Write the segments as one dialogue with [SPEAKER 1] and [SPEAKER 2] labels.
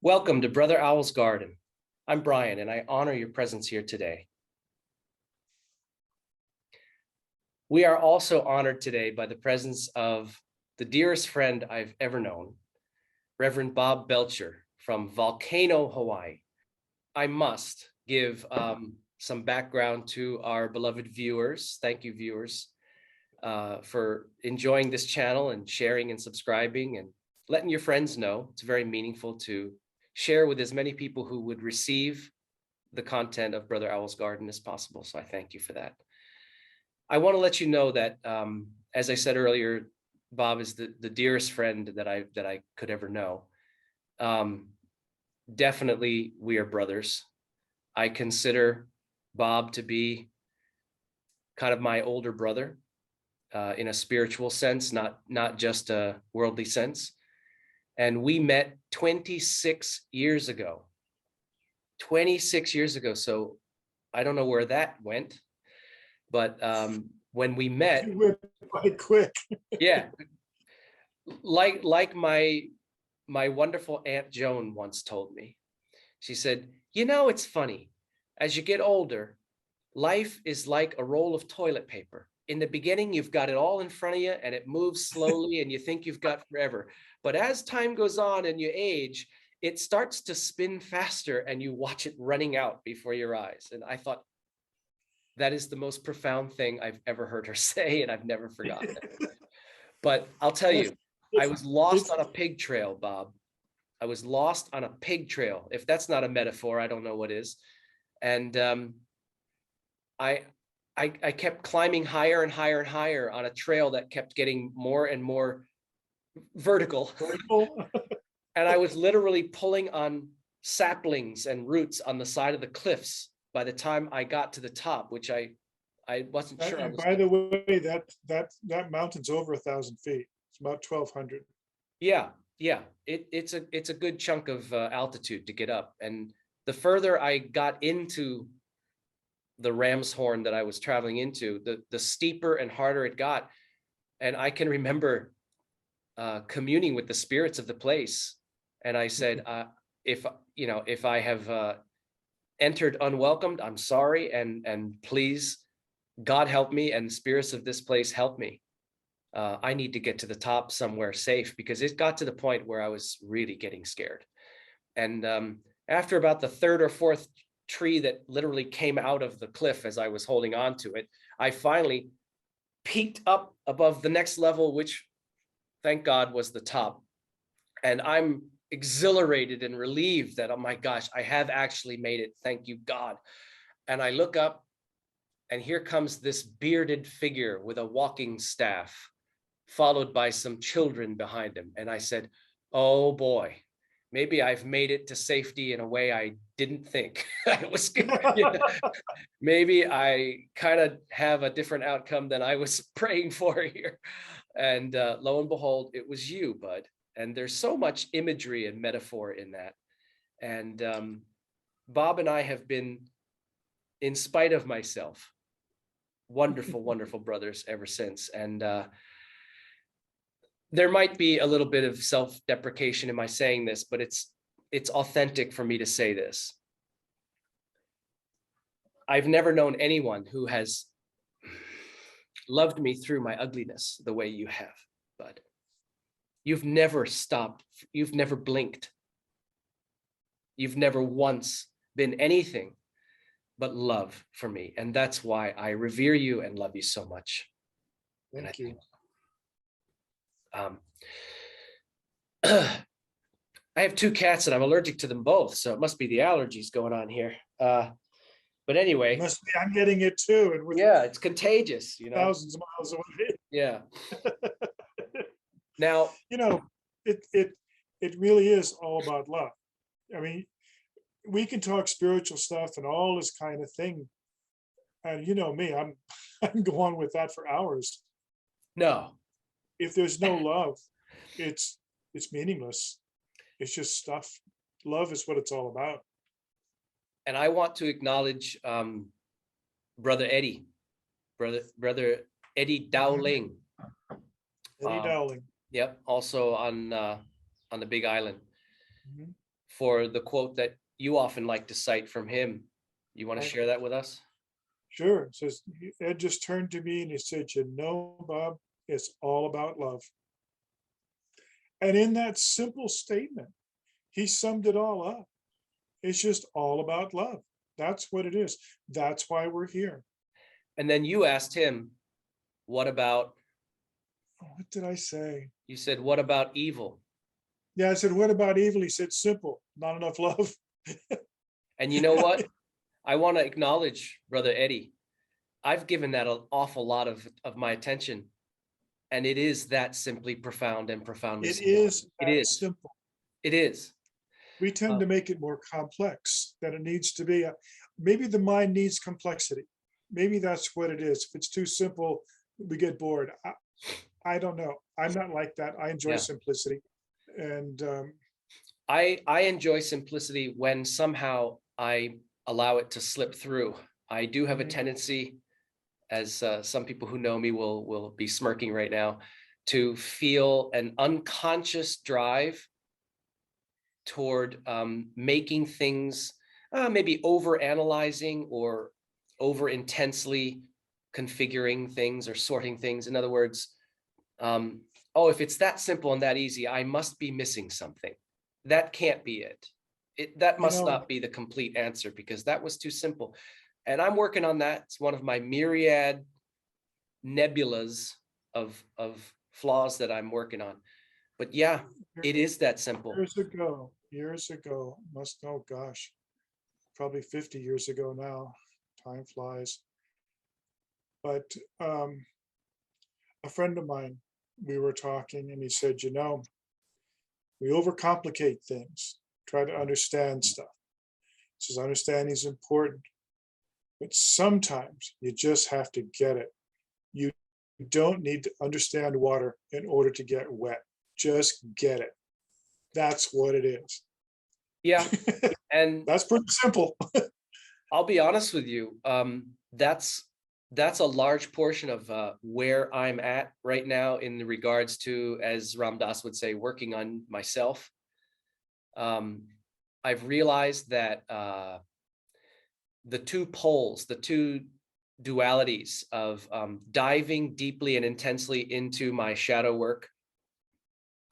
[SPEAKER 1] Welcome to Brother Owl's Garden. I'm Brian, and I honor your presence here today. We are also honored today by the presence of the dearest friend I've ever known, Reverend Bob Belcher from Volcano, Hawaii. I must give some background to our beloved viewers. Thank you, viewers, for enjoying this channel and sharing and subscribing and letting your friends know. It's very meaningful to share with as many people who would receive the content of Brother Owl's Garden as possible. So I thank you for that. I want to let you know that, as I said earlier, Bob is the dearest friend that I could ever know. Definitely, we are brothers. I consider Bob to be kind of my older brother in a spiritual sense, not just a worldly sense. And we met 26 years ago. 26 years ago. So I don't know where that went, but when we met,
[SPEAKER 2] you went quite quick.
[SPEAKER 1] yeah, like my wonderful Aunt Joan once told me. She said, "You know, it's funny. As you get older, life is like a roll of toilet paper. In the beginning, you've got it all in front of you and it moves slowly and you think you've got forever. But as time goes on and you age, it starts to spin faster and you watch it running out before your eyes." And I thought, that is the most profound thing I've ever heard her say, and I've never forgotten it. But I'll tell you, I was lost on a pig trail, Bob. I was lost on a pig trail. If that's not a metaphor, I don't know what is. And I kept climbing higher and higher and higher on a trail that kept getting more and more vertical. And I was literally pulling on saplings and roots on the side of the cliffs by the time I got to the top, which I wasn't sure.
[SPEAKER 2] And by the way, that mountain's over 1,000 feet. It's about 1,200.
[SPEAKER 1] Yeah. It's a good chunk of altitude to get up. And the further I got into the ram's horn that I was traveling into, the steeper and harder it got. And I can remember communing with the spirits of the place. And I said, if I have entered unwelcomed, I'm sorry. And please, God help me, and spirits of this place help me. I need to get to the top somewhere safe, because it got to the point where I was really getting scared. And after about the third or fourth tree that literally came out of the cliff as I was holding on to it, I finally peeked up above the next level, which thank God was the top. And I'm exhilarated and relieved that, oh my gosh, I have actually made it. Thank you, God. And I look up, and here comes this bearded figure with a walking staff, followed by some children behind him. And I said, oh boy, maybe I've made it to safety in a way I didn't think. Maybe I kind of have a different outcome than I was praying for here. And lo and behold, it was you, bud. And there's so much imagery and metaphor in that. And Bob and I have been, in spite of myself, wonderful, wonderful brothers ever since. And there might be a little bit of self-deprecation in my saying this, but it's authentic for me to say this. I've never known anyone who has loved me through my ugliness the way you have, bud. You've never stopped. You've never blinked. You've never once been anything but love for me. And that's why I revere you and love you so much.
[SPEAKER 2] Thank you.
[SPEAKER 1] I have two cats and I'm allergic to them both, so it must be the allergies going on here. But anyway,
[SPEAKER 2] I'm getting it too. And
[SPEAKER 1] yeah, it's contagious,
[SPEAKER 2] thousands of miles away.
[SPEAKER 1] Yeah. Now,
[SPEAKER 2] it really is all about love. I mean, we can talk spiritual stuff and all this kind of thing, and you know me, I'm going with that for hours.
[SPEAKER 1] No,
[SPEAKER 2] if there's no love, it's meaningless. It's just stuff. Love is what it's all about.
[SPEAKER 1] And I want to acknowledge brother Eddie Dowling.
[SPEAKER 2] Eddie Dowling.
[SPEAKER 1] Yep, also on the Big Island. for the quote that you often like to cite from him. You want to
[SPEAKER 2] Right?
[SPEAKER 1] share that with us?
[SPEAKER 2] Sure. It says, Ed just turned to me and he said, Bob, it's all about love. And in that simple statement, he summed it all up. It's just all about love. That's what it is. That's why we're here.
[SPEAKER 1] And then you asked him, what about,
[SPEAKER 2] What did I say?
[SPEAKER 1] you said, what about evil?
[SPEAKER 2] Yeah, I said, what about evil? He said, simple, not enough love.
[SPEAKER 1] And you know what? I want to acknowledge Brother Eddie. I've given that an awful lot of my attention. And it is that simply profound and profoundly
[SPEAKER 2] It
[SPEAKER 1] simple.
[SPEAKER 2] is
[SPEAKER 1] It
[SPEAKER 2] that
[SPEAKER 1] is.
[SPEAKER 2] simple.
[SPEAKER 1] It is.
[SPEAKER 2] We tend to make it more complex than it needs to be. Maybe the mind needs complexity. Maybe that's what it is. If it's too simple, we get bored. I don't know. I'm not like that. I enjoy
[SPEAKER 1] Yeah.
[SPEAKER 2] simplicity. And
[SPEAKER 1] I enjoy simplicity when somehow I allow it to slip through. I do have a tendency, as some people who know me will be smirking right now, to feel an unconscious drive toward making things maybe over analyzing or over intensely configuring things or sorting things. In other words, oh, if it's that simple and that easy, I must be missing something. That can't be it. That
[SPEAKER 2] you
[SPEAKER 1] must
[SPEAKER 2] know,
[SPEAKER 1] not be the complete answer because that was too simple. And I'm working on that. It's one of my myriad nebulas of flaws that I'm working on. But yeah, it is that simple.
[SPEAKER 2] years ago, must know, gosh, probably 50 years ago now. Time flies. But a friend of mine, we were talking, and he said, we overcomplicate things, try to understand stuff. He says, understanding is important, but sometimes you just have to get it. You don't need to understand water in order to get wet. Just get it. That's what it is.
[SPEAKER 1] Yeah. And
[SPEAKER 2] That's pretty simple.
[SPEAKER 1] I'll be honest with you. That's a large portion of where I'm at right now in regards to, as Ram Dass would say, working on myself. I've realized that the two poles, the two dualities of diving deeply and intensely into my shadow work,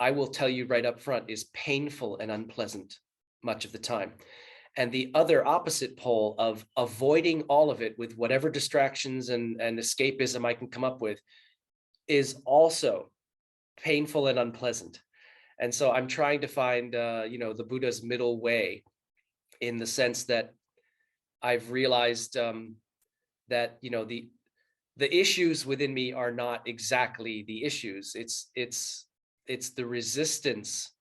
[SPEAKER 1] I will tell you right up front, is painful and unpleasant much of the time. And the other opposite pole of avoiding all of it with whatever distractions and escapism I can come up with is also painful and unpleasant. And so I'm trying to find, the Buddha's middle way, in the sense that I've realized that, the issues within me are not exactly the issues. It's the resistance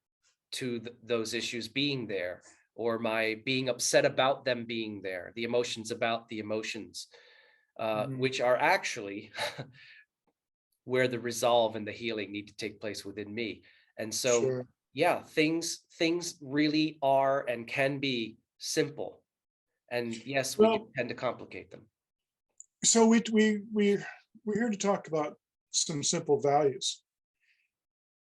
[SPEAKER 1] to those issues being there, or my being upset about them being there, the emotions about the emotions, which are actually where the resolve and the healing need to take place within me. And so,
[SPEAKER 2] Sure.
[SPEAKER 1] yeah, things really are and can be simple. And yes, we do
[SPEAKER 2] Well,
[SPEAKER 1] tend to complicate them.
[SPEAKER 2] so we're here to talk about some simple values.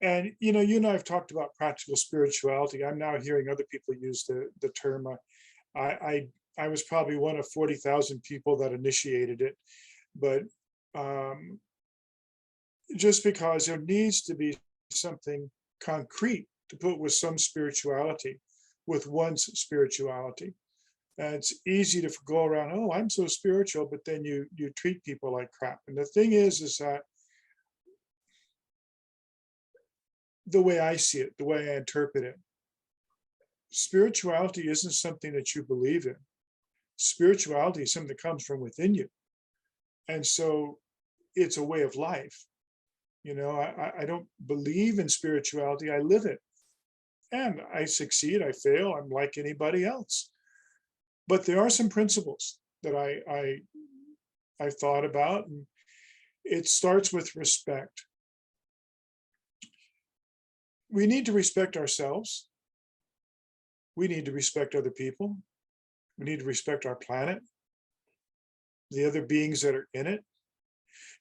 [SPEAKER 2] And you and I have talked about practical spirituality. I'm now hearing other people use the term. I was probably one of 40,000 people that initiated it, but um, just because there needs to be something concrete to put with some spirituality, with one's spirituality. And it's easy to go around, oh, I'm so spiritual, but then you treat people like crap. And the thing is that the way I see it, the way I interpret it, spirituality isn't something that you believe in. Spirituality is something that comes from within you. And so it's a way of life. I don't believe in spirituality, I live it. And I succeed, I fail, I'm like anybody else. But there are some principles that I've thought about, and it starts with respect. We need to respect ourselves. We need to respect other people. We need to respect our planet, the other beings that are in it.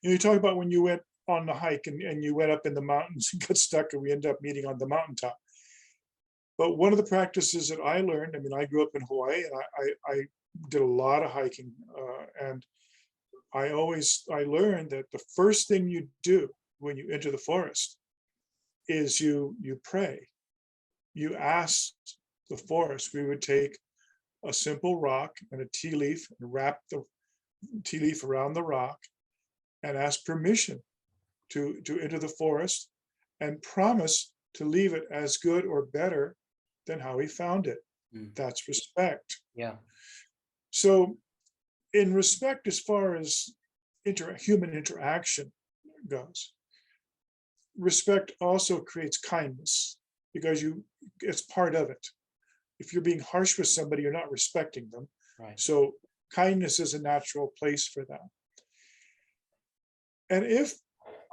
[SPEAKER 2] You talk about when you went on the hike and you went up in the mountains and got stuck, and we ended up meeting on the mountaintop. But one of the practices that I learned, I mean, I grew up in Hawaii, and I did a lot of hiking, and I learned that the first thing you do when you enter the forest is you pray. You ask the forest. We would take a simple rock and a tea leaf and wrap the tea leaf around the rock and ask permission to enter the forest and promise to leave it as good or better than how he found it.
[SPEAKER 1] Mm.
[SPEAKER 2] That's respect.
[SPEAKER 1] Yeah.
[SPEAKER 2] So in respect, as far as human interaction goes, respect also creates kindness, because it's part of it. If you're being harsh with somebody, you're not respecting them.
[SPEAKER 1] Right.
[SPEAKER 2] So kindness is a natural place for that. And if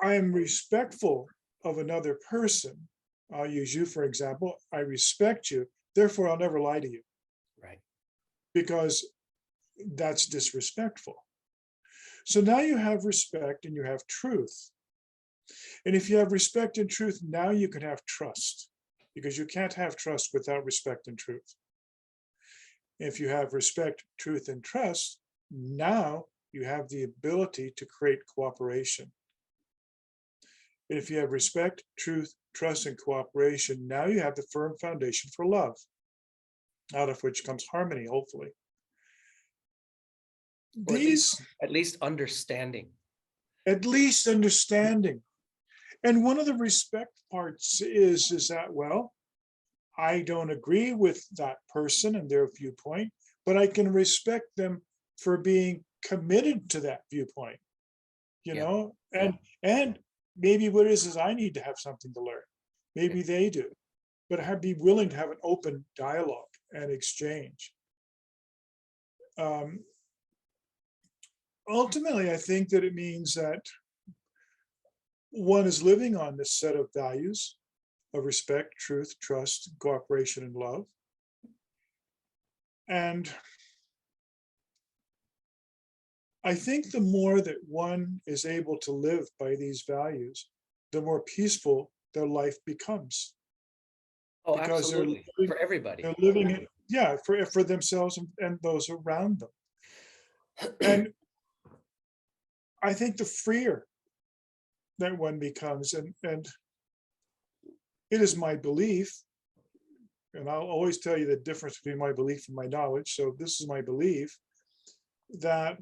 [SPEAKER 2] I am respectful of another person, I'll use you for example, I respect you, therefore I'll never lie to you.
[SPEAKER 1] Right.
[SPEAKER 2] Because that's disrespectful. So now you have respect and you have truth. And if you have respect and truth, now you can have trust, because you can't have trust without respect and truth. If you have respect, truth, and trust, now you have the ability to create cooperation. And if you have respect, truth, trust, and cooperation, now you have the firm foundation for love, out of which comes harmony, hopefully.
[SPEAKER 1] Or
[SPEAKER 2] These,
[SPEAKER 1] at least understanding.
[SPEAKER 2] at least understanding. And one of the respect parts is that, well, I don't agree with that person and their viewpoint, but I can respect them for being committed to that viewpoint, you know, and maybe what it is I need to have something to learn. Maybe they do, but I'd be willing to have an open dialogue and exchange. Ultimately, I think that it means that one is living on this set of values of respect, truth, trust, cooperation, and love. And I think the more that one is able to live by these values, the more peaceful their life becomes.
[SPEAKER 1] Oh,
[SPEAKER 2] Because
[SPEAKER 1] absolutely. For everybody.
[SPEAKER 2] they're living it, yeah, for themselves and those around them. And I think the freer that one becomes, and it is my belief, and I'll always tell you the difference between my belief and my knowledge. So this is my belief, that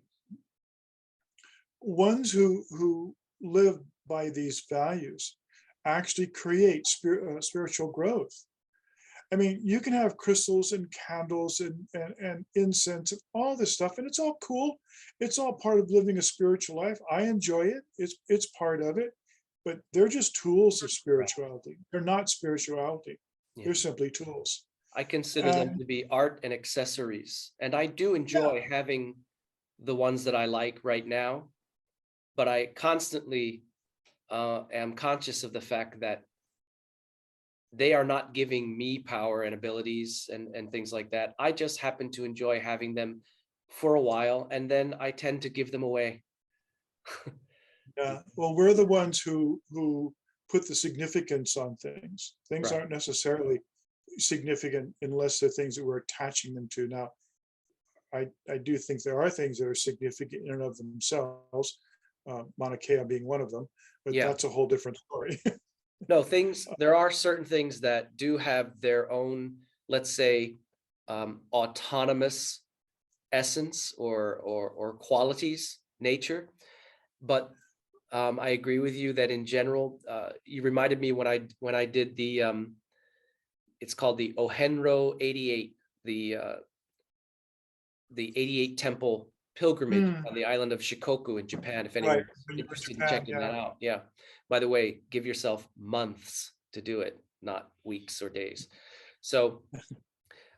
[SPEAKER 2] ones who live by these values actually create spiritual growth. I mean, you can have crystals and candles and incense and all this stuff, and it's all cool. It's all part of living a spiritual life. I enjoy it. It's part of it, but they're just tools of spirituality. They're not spirituality.
[SPEAKER 1] Yeah.
[SPEAKER 2] They're simply tools.
[SPEAKER 1] I consider them to be art and accessories. And I do enjoy having the ones that I like right now, but I constantly am conscious of the fact that they are not giving me power and abilities and things like that. I just happen to enjoy having them for a while, and then I tend to give them away.
[SPEAKER 2] Yeah. Well, we're the ones who put the significance on things. Things
[SPEAKER 1] Right.
[SPEAKER 2] aren't necessarily significant unless they're things that we're attaching them to. Now, I do think there are things that are significant in and of themselves, Mauna Kea being one of them, but
[SPEAKER 1] Yeah.
[SPEAKER 2] that's a whole different story.
[SPEAKER 1] No, there are certain things that do have their own, let's say, autonomous essence or qualities, nature. But I agree with you that in general, you reminded me when I did the it's called the Ohenro 88, the 88 temple pilgrimage on the island of Shikoku in Japan, if anyone's
[SPEAKER 2] Right.
[SPEAKER 1] interested in
[SPEAKER 2] Japan,
[SPEAKER 1] checking that out. Yeah. By the way, give yourself months to do it, not weeks or days. So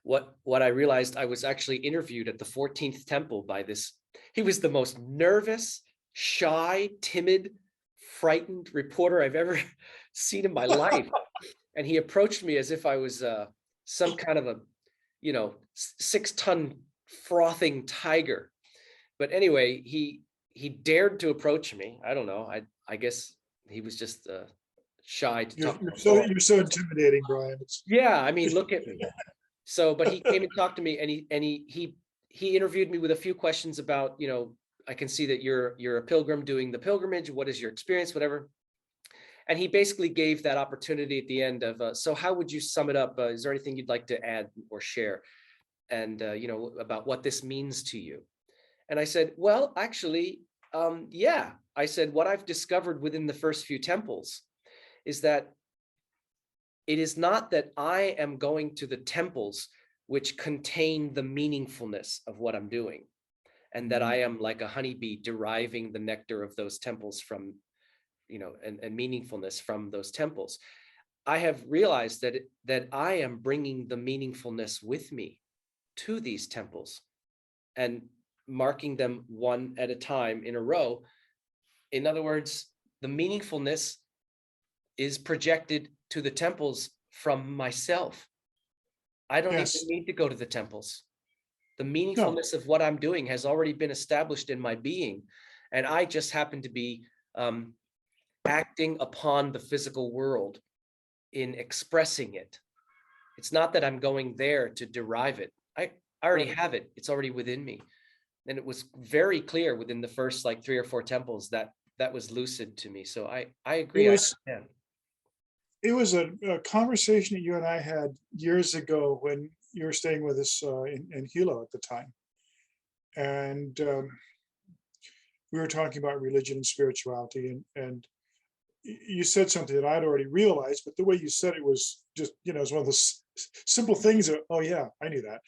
[SPEAKER 1] what I realized, I was actually interviewed at the 14th temple by this. He was the most nervous, shy, timid, frightened reporter I've ever seen in my life. And he approached me as if I was some kind of a, 6-ton frothing tiger. But anyway, he dared to approach me. I don't know. I guess he was just shy to talk
[SPEAKER 2] You're
[SPEAKER 1] about
[SPEAKER 2] so
[SPEAKER 1] moral.
[SPEAKER 2] you're so intimidating, Brian. It's
[SPEAKER 1] Yeah, I mean, look at me. So, but he came and talked to me, and he interviewed me with a few questions about, I can see that you're a pilgrim doing the pilgrimage. What is your experience, whatever. And he basically gave that opportunity at the end of, so how would you sum it up? Is there anything you'd like to add or share? And, about what this means to you. And I said, well, actually, yeah. I said, what I've discovered within the first few temples is that it is not that I am going to the temples which contain the meaningfulness of what I'm doing, and that I am like a honeybee deriving the nectar of those temples from, and meaningfulness from those temples. I have realized that I am bringing the meaningfulness with me to these temples and marking them one at a time in a row. In other words, the meaningfulness is projected to the temples from myself. I don't even
[SPEAKER 2] yes,
[SPEAKER 1] need to go to the temples. The
[SPEAKER 2] no,
[SPEAKER 1] meaningfulness of what I'm doing has already been established in my being. And I just happen to be acting upon the physical world in expressing it. It's not that I'm going there to derive it. I already
[SPEAKER 2] right.
[SPEAKER 1] have it. It's already within me. And it was very clear within the first like 3 or 4 temples that that was lucid to me. So I
[SPEAKER 2] It
[SPEAKER 1] agree. I
[SPEAKER 2] was
[SPEAKER 1] understand.
[SPEAKER 2] it was a conversation that you and I had years ago when you were staying with us in Hilo at the time, and we were talking about religion and spirituality, and you said something that I'd already realized, but the way you said it was just, it's one of those simple things that, oh yeah, I knew that.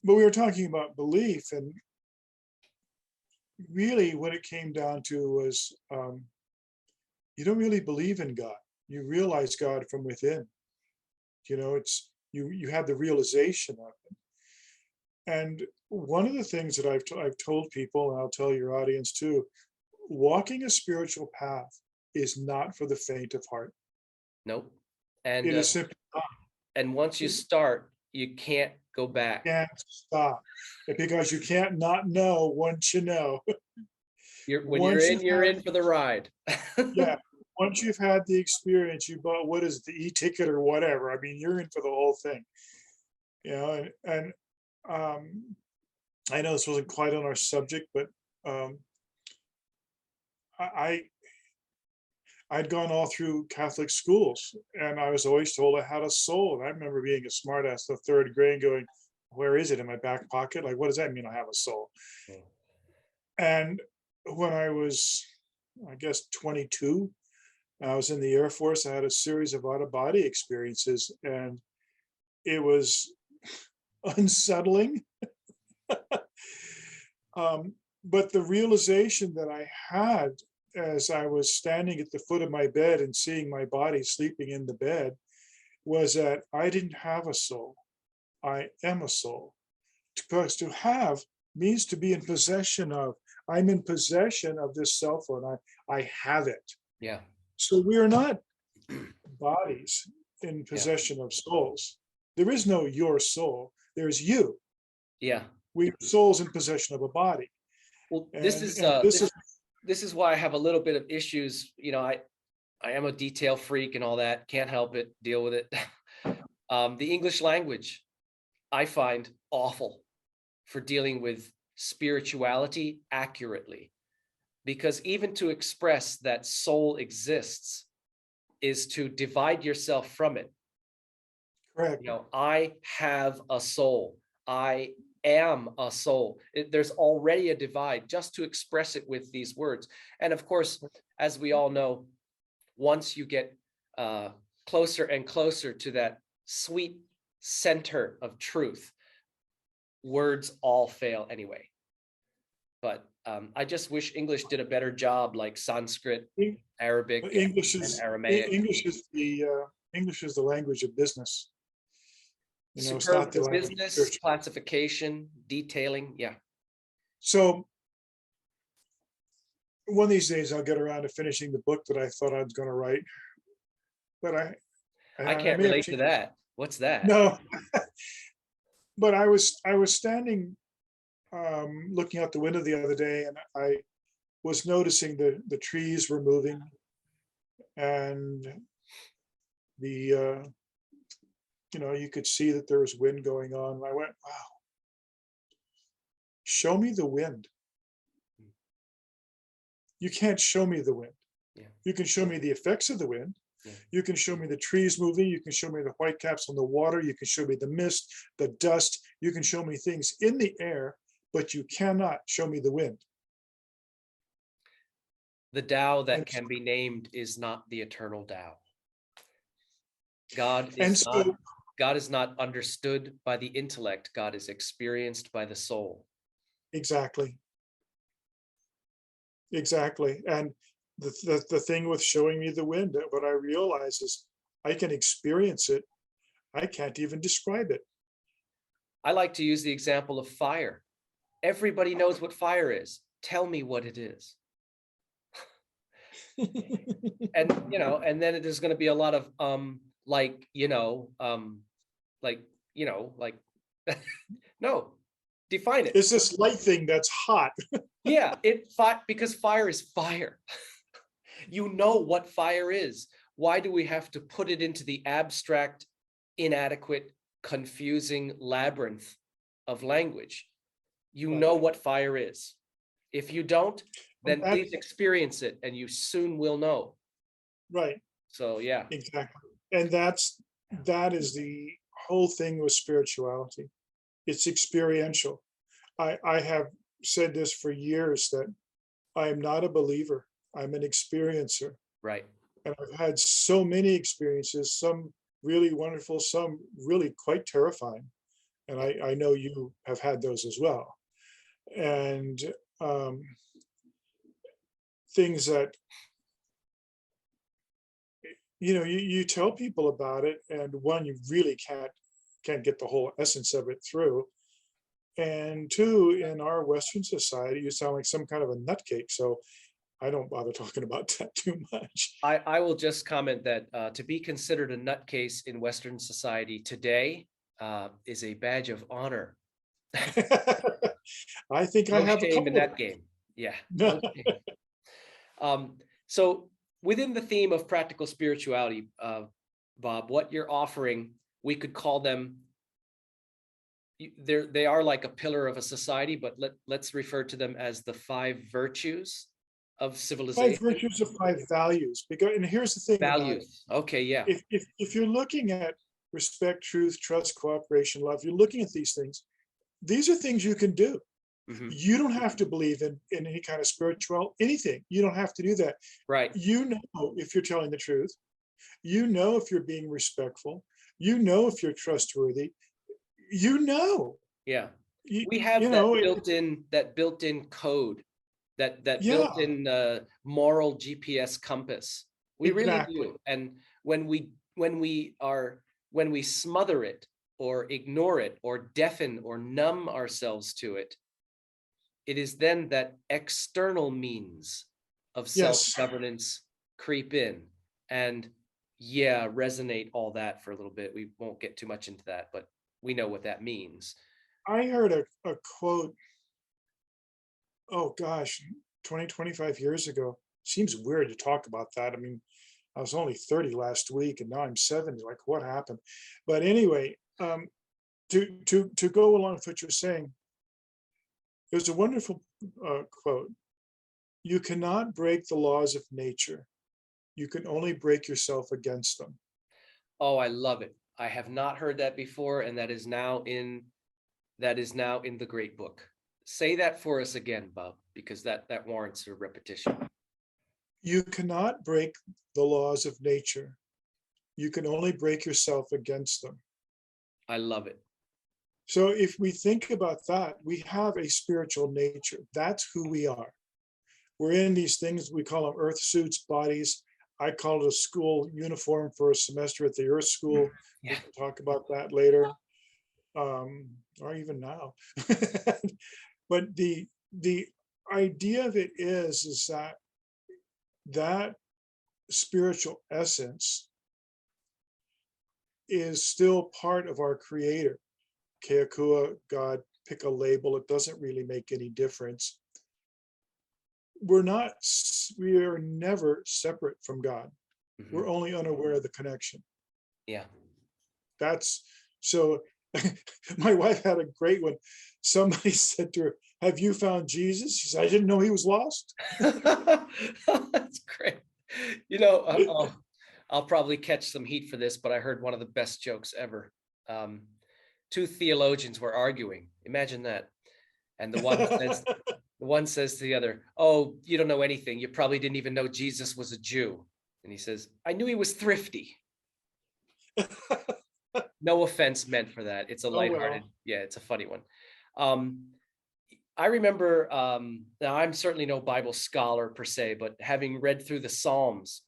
[SPEAKER 2] But we were talking about belief, and really what it came down to was you don't really believe in God. You realize God from within. It's you have the realization of it. And one of the things that I've told people, and I'll tell your audience too, walking a spiritual path is not for the faint of heart.
[SPEAKER 1] Nope. And
[SPEAKER 2] It is simply not.
[SPEAKER 1] and once you
[SPEAKER 2] You
[SPEAKER 1] start, you can't go back.
[SPEAKER 2] can't stop. Because you can't not know once you know.
[SPEAKER 1] When you're
[SPEAKER 2] Once
[SPEAKER 1] in,
[SPEAKER 2] you've
[SPEAKER 1] you're
[SPEAKER 2] had,
[SPEAKER 1] in for the ride.
[SPEAKER 2] yeah, once you've had the experience, you bought, what is the e-ticket or whatever. I mean, you're in for the whole thing. And um, I know this wasn't quite on our subject, but um, I I'd gone all through Catholic schools, and I was always told I had a soul. And I remember being a smartass in the third grade, and going, "Where is it? In my back pocket? Like, what does that mean? I have a soul?" And when I was, I guess, 22, I was in the Air Force. I had a series of out of body experiences, and it was unsettling. But the realization that I had as I was standing at the foot of my bed and seeing my body sleeping in the bed was that I didn't have a soul. I am a soul. Because to have means to be in possession of. I'm in possession of this cell phone. I have it.
[SPEAKER 1] Yeah.
[SPEAKER 2] So we are not bodies in
[SPEAKER 1] Yeah.
[SPEAKER 2] possession of souls. There is no your soul. There's you.
[SPEAKER 1] Yeah.
[SPEAKER 2] We are souls in possession of a body.
[SPEAKER 1] Well,
[SPEAKER 2] And this is
[SPEAKER 1] this is why I have a little bit of issues. I am a detail freak and all that. Can't help it. Deal with it. The English language I find awful for dealing with spirituality accurately, because even to express that soul exists is to divide yourself from it.
[SPEAKER 2] correct.
[SPEAKER 1] I have a soul. I am a soul. There's already a divide just to express it with these words. And of course, as we all know, once you get closer and closer to that sweet center of truth, words all fail anyway. But I just wish English did a better job, like Sanskrit, Arabic,
[SPEAKER 2] English
[SPEAKER 1] and
[SPEAKER 2] is
[SPEAKER 1] Aramaic.
[SPEAKER 2] English is the language of business. It's
[SPEAKER 1] Superb
[SPEAKER 2] not the
[SPEAKER 1] for
[SPEAKER 2] language of
[SPEAKER 1] business,
[SPEAKER 2] spiritual.
[SPEAKER 1] classification, detailing. Yeah.
[SPEAKER 2] So one of these days I'll get around to finishing the book that I thought I was going to write, but
[SPEAKER 1] I
[SPEAKER 2] I
[SPEAKER 1] can't
[SPEAKER 2] may have
[SPEAKER 1] relate to
[SPEAKER 2] changed.
[SPEAKER 1] that. What's that?
[SPEAKER 2] No, but I was standing looking out the window the other day, and I was noticing the trees were moving, and the you could see that there was wind going on. And I went, wow, show me the wind. You can't show me the wind.
[SPEAKER 1] Yeah.
[SPEAKER 2] You can show me the effects of the wind.
[SPEAKER 1] Yeah.
[SPEAKER 2] You can show me the trees moving. You can show me the whitecaps on the water. You can show me the mist, the dust. You can show me things in the air, but you cannot show me the wind.
[SPEAKER 1] The Tao that
[SPEAKER 2] And,
[SPEAKER 1] can be named is not the eternal Tao. God
[SPEAKER 2] and
[SPEAKER 1] is
[SPEAKER 2] so,
[SPEAKER 1] not God is not understood by the intellect. God is experienced by the soul.
[SPEAKER 2] exactly. Exactly. And the thing with showing me the wind, what I realize is I can experience it. I can't even describe it.
[SPEAKER 1] I like to use the example of fire. Everybody knows what fire is. Tell me what it is. And and then there's going to be a lot of like no, define it.
[SPEAKER 2] It's this light thing that's hot.
[SPEAKER 1] Yeah, because fire is fire. You know what fire is. Why do we have to put it into the abstract, inadequate, confusing labyrinth of language? You
[SPEAKER 2] Right.
[SPEAKER 1] know what fire is. If you don't, then
[SPEAKER 2] That-
[SPEAKER 1] please experience it and you soon will know.
[SPEAKER 2] Right.
[SPEAKER 1] So yeah.
[SPEAKER 2] Exactly. And that is the whole thing with spirituality. It's experiential. I have said this for years that I am not a believer. I'm an experiencer.
[SPEAKER 1] Right.
[SPEAKER 2] And I've had so many experiences, some really wonderful, some really quite terrifying. And I know you have had those as well. And things that, you tell people about it, and one, you really can't get the whole essence of it through. And two, in our Western society, you sound like some kind of a nutcake. So I don't bother talking about that too much.
[SPEAKER 1] I will just comment that to be considered a nutcase in Western society today is a badge of honor.
[SPEAKER 2] I think I
[SPEAKER 1] No
[SPEAKER 2] have a
[SPEAKER 1] shame in
[SPEAKER 2] couple of.
[SPEAKER 1] that game. Yeah. No shame. So within the theme of practical spirituality, Bob, what you're offering, we could call them, they are like a pillar of a society, but let's refer to them as the 5 virtues of
[SPEAKER 2] 5
[SPEAKER 1] civilization.
[SPEAKER 2] virtues of 5 values. Because, and here's the thing about it.
[SPEAKER 1] Values. Okay, yeah.
[SPEAKER 2] If you're looking at respect, truth, trust, cooperation, love, you're looking at these things. These are things you can do.
[SPEAKER 1] Mhm.
[SPEAKER 2] You don't have to believe in any kind of spiritual anything. You don't have to do that.
[SPEAKER 1] Right.
[SPEAKER 2] You know if you're telling the truth. You know if you're being respectful. You know if you're trustworthy. You know.
[SPEAKER 1] Yeah.
[SPEAKER 2] You,
[SPEAKER 1] We have
[SPEAKER 2] you
[SPEAKER 1] that
[SPEAKER 2] know, it-
[SPEAKER 1] built-in code, that
[SPEAKER 2] Yeah.
[SPEAKER 1] built-in moral GPS compass. We really
[SPEAKER 2] Exactly.
[SPEAKER 1] do. And when we smother it or ignore it or deafen or numb ourselves to it, it is then that external means of
[SPEAKER 2] Yes.
[SPEAKER 1] self-governance creep in and resonate all that for a little bit. We won't get too much into that, but we know what that means.
[SPEAKER 2] I heard a quote, oh gosh, 20, 25 years ago. Seems weird to talk about that. I mean, I was only 30 last week and now I'm 70. Like, what happened? But anyway, to go along with what you're saying, there's a wonderful quote. You cannot break the laws of nature. You can only break yourself against them.
[SPEAKER 1] Oh, I love it. I have not heard that before, and that is now in the great book. Say that for us again, Bob, because that warrants a repetition.
[SPEAKER 2] You cannot break the laws of nature. You can only break yourself against them.
[SPEAKER 1] I love it.
[SPEAKER 2] So if we think about that, we have a spiritual nature. That's who we are. We're in these things, we call them earth suits, bodies. I call it a school uniform for a semester at the Earth School.
[SPEAKER 1] Yeah.
[SPEAKER 2] We can talk about that later, or even now. But the idea of it is that spiritual essence is still part of our Creator. Keakua, God, pick a label. It doesn't really make any difference. We are never separate from God.
[SPEAKER 1] Mhm.
[SPEAKER 2] We're only unaware of the connection.
[SPEAKER 1] Yeah.
[SPEAKER 2] That's so. My wife had a great one. Somebody said to her, "Have you found Jesus?" She said, "I didn't know he was lost."
[SPEAKER 1] That's great. You know, I'll probably catch some heat for this, but I heard one of the best jokes ever. Um, Two theologians were arguing. Imagine that. And the one says to the other, "Oh, you don't know anything. You probably didn't even know Jesus was a Jew." And he says, "I knew he was thrifty." No offense meant for that. It's a
[SPEAKER 2] Oh
[SPEAKER 1] lighthearted,
[SPEAKER 2] well.
[SPEAKER 1] yeah, it's a funny one. Um, I remember, now I'm certainly no Bible scholar per se, but having read through the Psalms,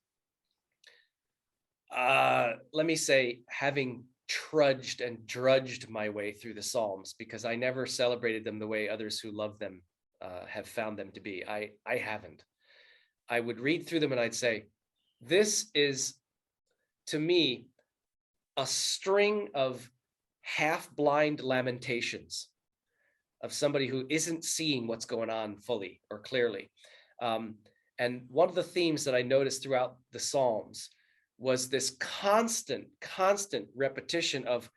[SPEAKER 1] let me say, having trudged and drudged my way through the Psalms, because I never celebrated them the way others who love them have found them to be. I haven't. I would read through them and I'd say, this is, to me, a string of half-blind lamentations of somebody who isn't seeing what's going on fully or clearly. Um, and one of the themes that I noticed throughout the Psalms was this constant repetition of,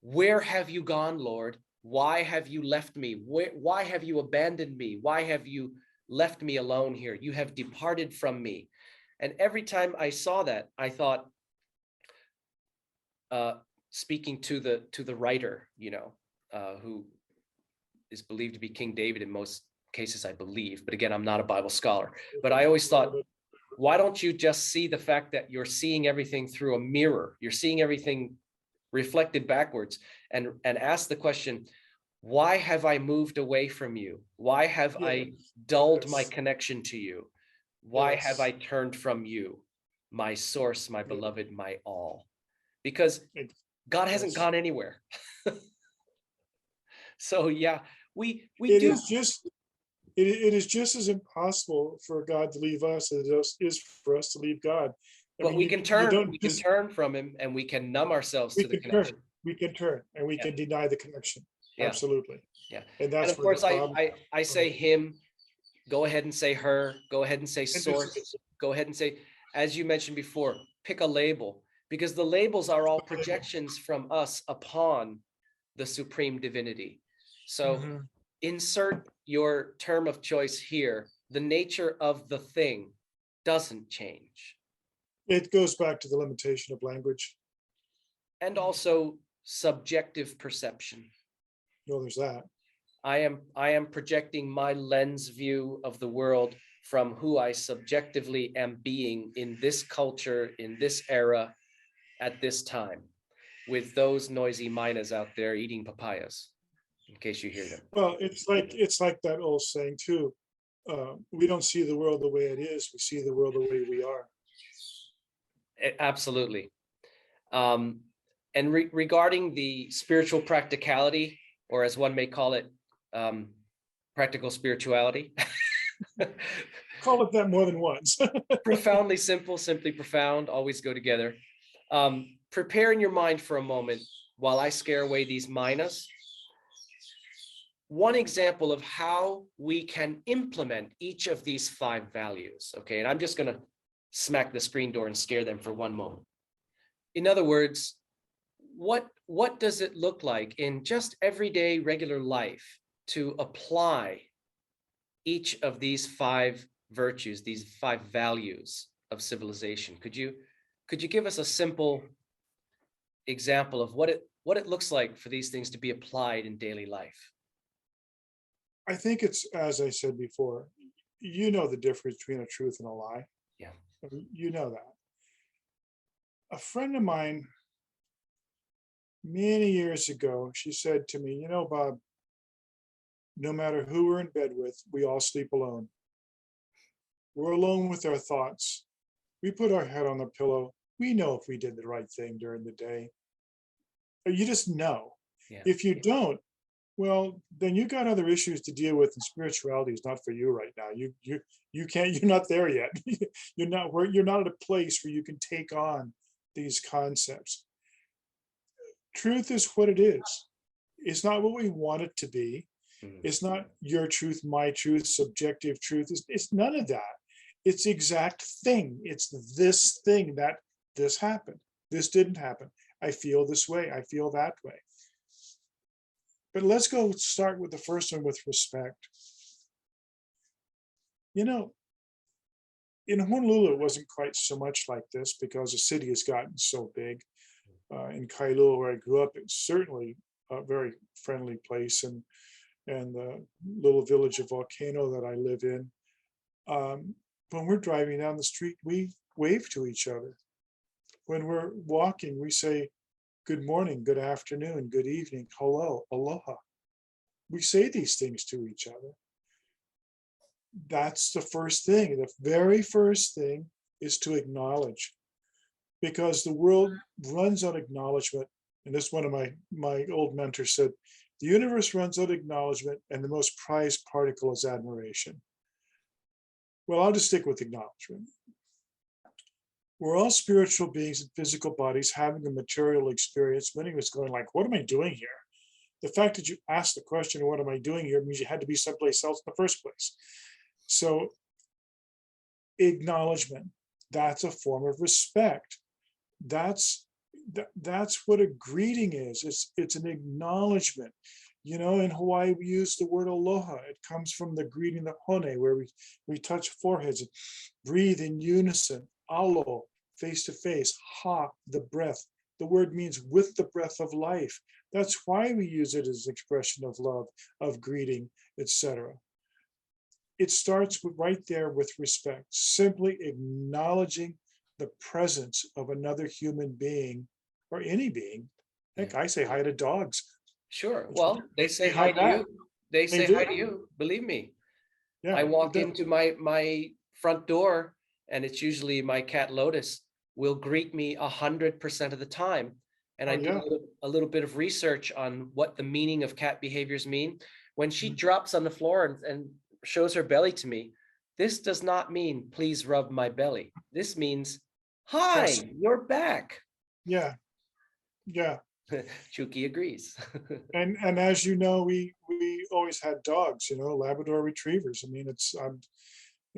[SPEAKER 1] where have you gone, Lord? Why have you left me? Why have you abandoned me? Why have you left me alone here? You have departed from me. And every time I saw that, I thought, speaking to the writer, who is believed to be King David in most cases, I believe. But again, I'm not a Bible scholar. But I always thought, why don't you just see the fact that you're seeing everything through a mirror? You're seeing everything reflected backwards, and ask the question, why have I moved away from you? Why have I
[SPEAKER 2] Yes.
[SPEAKER 1] dulled my
[SPEAKER 2] Yes.
[SPEAKER 1] connection to you? Why have I
[SPEAKER 2] Yes.
[SPEAKER 1] turned from you, my source, my
[SPEAKER 2] Yeah.
[SPEAKER 1] beloved, my all? Because God hasn't
[SPEAKER 2] Yes.
[SPEAKER 1] gone anywhere. So yeah, we
[SPEAKER 2] It
[SPEAKER 1] do,
[SPEAKER 2] is just it is just as impossible for God to leave us as it is for us to leave God. I
[SPEAKER 1] but
[SPEAKER 2] mean,
[SPEAKER 1] we can
[SPEAKER 2] you
[SPEAKER 1] turn,
[SPEAKER 2] don't just
[SPEAKER 1] from him, and we can numb ourselves
[SPEAKER 2] we
[SPEAKER 1] to the
[SPEAKER 2] can turn,
[SPEAKER 1] connection.
[SPEAKER 2] and we
[SPEAKER 1] Yeah,
[SPEAKER 2] can deny the connection.
[SPEAKER 1] yeah,
[SPEAKER 2] Absolutely.
[SPEAKER 1] yeah.
[SPEAKER 2] And
[SPEAKER 1] And
[SPEAKER 2] that's
[SPEAKER 1] of
[SPEAKER 2] where the
[SPEAKER 1] course,
[SPEAKER 2] problem
[SPEAKER 1] I say
[SPEAKER 2] comes.
[SPEAKER 1] him, go ahead and say her, go ahead and say
[SPEAKER 2] And this,
[SPEAKER 1] source, go ahead and say, as you mentioned before, pick a label, because the labels are all projections from us upon the supreme divinity. So
[SPEAKER 2] mhm.
[SPEAKER 1] insert your term of choice here. The nature of the thing doesn't change.
[SPEAKER 2] It goes back to the limitation of language.
[SPEAKER 1] And also subjective perception.
[SPEAKER 2] No, there's that.
[SPEAKER 1] I am projecting my lens view of the world from who I subjectively am being in this culture, in this era, at this time, with those noisy miners out there eating papayas, in case you hear them.
[SPEAKER 2] Well, it's like that old saying too. We don't see the world the way it is. We see the world the way we are.
[SPEAKER 1] Absolutely. Um, and regarding the spiritual practicality, or as one may call it, practical spirituality,
[SPEAKER 2] Call it that more than once.
[SPEAKER 1] profoundly simple, simply profound, always go together. Prepare in your mind for a moment while I scare away these minas. One example of how we can implement each of these 5 values. Okay, and I'm just going to smack the screen door and scare them for one moment. In other words, what does it look like in just everyday regular life to apply each of these 5 virtues, these 5 values of civilization? Could you give us a simple example of what it looks like for these things to be applied in daily life?
[SPEAKER 2] I think it's, as I said before, you know the difference between a truth and a lie.
[SPEAKER 1] Yeah.
[SPEAKER 2] You know that. A friend of mine many years ago, she said to me, "You know, Bob, no matter who we're in bed with, we all sleep alone. We're alone with our thoughts. We put our head on the pillow. We know if we did the right thing during the day. You just know.
[SPEAKER 1] Yeah.
[SPEAKER 2] If you don't, well, then you got other issues to deal with, and spirituality is not for you right now. You can't. You're not there yet. You're not where you're not at a place where you can take on these concepts. Truth is what it is. It's not what we want it to be.
[SPEAKER 1] Mhm.
[SPEAKER 2] It's not your truth, my truth, subjective truth. It's none of that. It's the exact thing. It's this thing that this happened. This didn't happen. I feel this way. I feel that way. But let's go start with the first one with respect. You know, in Honolulu, it wasn't quite so much like this because the city has gotten so big. In Kailua, where I grew up, it's certainly a very friendly place, and the little village of Volcano that I live in. When we're driving down the street, we wave to each other. When we're walking, we say, good morning, good afternoon, good evening, hello, aloha. We say these things to each other. That's the first thing. The very first thing is to acknowledge, because the world runs on acknowledgement. And this one of my old mentors said, the universe runs on acknowledgement, and the most prized particle is admiration. Well, I'll just stick with acknowledgement. We're all spiritual beings in physical bodies having a material experience. Many of us going like, what am I doing here? The fact that you asked the question, what am I doing here, means you had to be someplace else in the first place. So acknowledgement, that's a form of respect. That's what a greeting is. It's an acknowledgement. You know, in Hawaii, we use the word aloha. It comes from the greeting, the hone, where we touch foreheads and breathe in unison. Alo, face to face. Ha, the breath. The word means with the breath of life. That's why we use it as an expression of love, of greeting, etc. It starts right there with respect, simply acknowledging the presence of another human being or any being. Heck, I say hi to dogs.
[SPEAKER 1] Sure. Well, they say
[SPEAKER 2] Hi
[SPEAKER 1] hi to
[SPEAKER 2] back.
[SPEAKER 1] you. They
[SPEAKER 2] They
[SPEAKER 1] say hi
[SPEAKER 2] do.
[SPEAKER 1] to you. Believe me.
[SPEAKER 2] Yeah.
[SPEAKER 1] I walk into my front door, and it's usually my cat Lotus will greet me 100% of the time. And
[SPEAKER 2] Oh,
[SPEAKER 1] I did
[SPEAKER 2] yeah.
[SPEAKER 1] a little bit of research on what the meaning of cat behaviors mean. When she
[SPEAKER 2] Mhm.
[SPEAKER 1] drops on the floor and shows her belly to me, this does not mean please rub my belly. This means,
[SPEAKER 2] Yes.
[SPEAKER 1] hi, you're back.
[SPEAKER 2] Yeah. Yeah.
[SPEAKER 1] Chuki agrees.
[SPEAKER 2] And as you know, we always had dogs, Labrador retrievers. I mean, you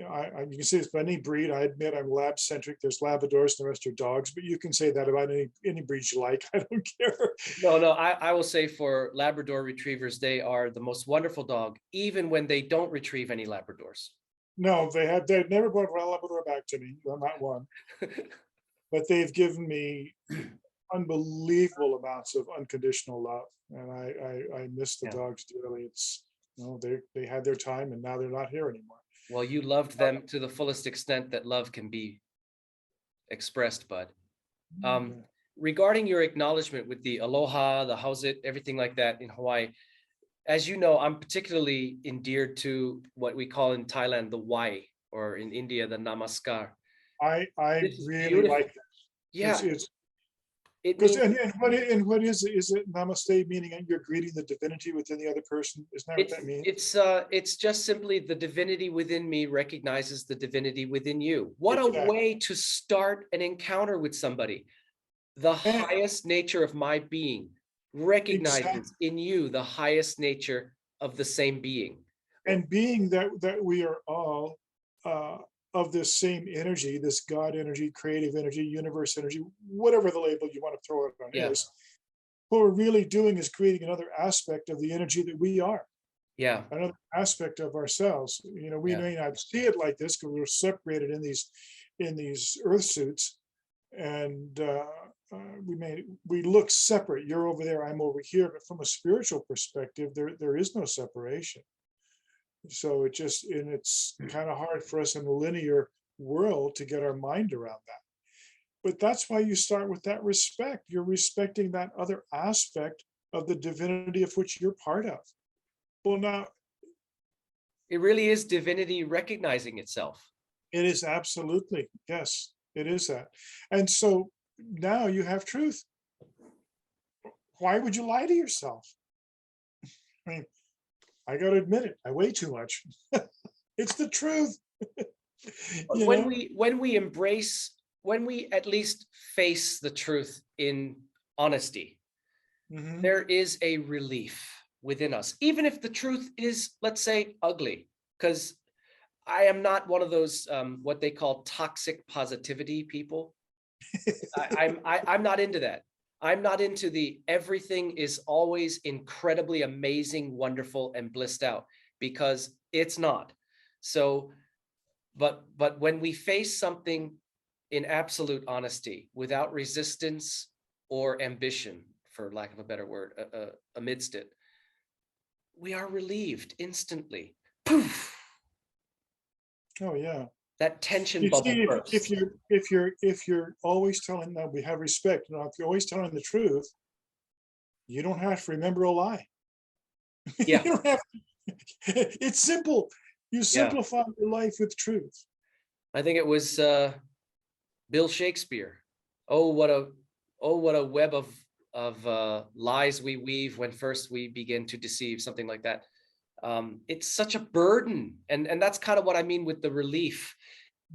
[SPEAKER 2] can say it's by any breed. I admit I'm lab centric. There's Labradors and the rest are dogs, but you can say that about any breed you like. I don't care.
[SPEAKER 1] No, I will say for Labrador retrievers, they are the most wonderful dog, even when they don't retrieve any Labradors.
[SPEAKER 2] No, they've never brought a Labrador back to me, not one. But they've given me unbelievable amounts of unconditional love, and I miss the
[SPEAKER 1] Yeah.
[SPEAKER 2] dogs dearly. It's they had their time, and now they're not here anymore.
[SPEAKER 1] Well, you loved them to the fullest extent that love can be expressed, Bud.
[SPEAKER 2] Yeah.
[SPEAKER 1] Regarding your acknowledgement with the aloha, the how's it, everything like that in Hawaii, as you know, I'm particularly endeared to what we call in Thailand the wai, or in India the namaskar.
[SPEAKER 2] I
[SPEAKER 1] This is
[SPEAKER 2] really like
[SPEAKER 1] beautiful.
[SPEAKER 2] that.
[SPEAKER 1] Yeah,
[SPEAKER 2] It's
[SPEAKER 1] it
[SPEAKER 2] because
[SPEAKER 1] means
[SPEAKER 2] what is it? Is it namaste, meaning you're greeting the divinity within the other person? Isn't that what that means?
[SPEAKER 1] it's just simply the divinity within me recognizes the divinity within you. What a
[SPEAKER 2] Exactly.
[SPEAKER 1] way to start an encounter with somebody. The
[SPEAKER 2] And
[SPEAKER 1] highest nature of my being
[SPEAKER 2] exactly.
[SPEAKER 1] recognizes in you the highest nature of the same being.
[SPEAKER 2] And being that we are all uh, of this same energy, this God energy, creative energy, universe energy, whatever the label you want to throw it on
[SPEAKER 1] Yeah,
[SPEAKER 2] is, what we're really doing is creating another aspect of the energy that we are,
[SPEAKER 1] yeah,
[SPEAKER 2] another aspect of ourselves. We
[SPEAKER 1] yeah.
[SPEAKER 2] may not see it like this because we're separated in these earth suits, and we look separate. You're over there, I'm over here, but from a spiritual perspective, there is no separation. So it's kind of hard for us in a linear world to get our mind around that. But that's why you start with that respect. You're respecting that other aspect of the divinity of which you're part of. Well, now
[SPEAKER 1] It really is divinity recognizing itself.
[SPEAKER 2] it is absolutely, yes, it is that. And so now you have truth. Why would you lie to yourself? I mean, I got to admit it, I weigh too much. It's the truth.
[SPEAKER 1] But
[SPEAKER 2] you know?
[SPEAKER 1] when we at least face the truth in honesty,
[SPEAKER 2] Mhm.
[SPEAKER 1] there is a relief within us, even if the truth is, let's say, ugly. Because I am not one of those what they call toxic positivity people. I'm not into that. I'm not into the everything is always incredibly amazing, wonderful, and blissed out, because it's not. So, but when we face something in absolute honesty, without resistance or ambition, for lack of a better word, amidst it, we are relieved instantly. Poof,
[SPEAKER 2] Oh, yeah.
[SPEAKER 1] that tension
[SPEAKER 2] You
[SPEAKER 1] bubble
[SPEAKER 2] see,
[SPEAKER 1] bursts.
[SPEAKER 2] if you're always telling that we have respect, if you're always telling the truth, you don't have to remember a lie. You
[SPEAKER 1] Yeah,
[SPEAKER 2] don't have it's simple. You
[SPEAKER 1] yeah.
[SPEAKER 2] simplify your life with truth.
[SPEAKER 1] I think it was Bill Shakespeare. Oh, what a web of lies we weave when first we begin to deceive, something like that. It's such a burden, and that's kind of what I mean with the relief.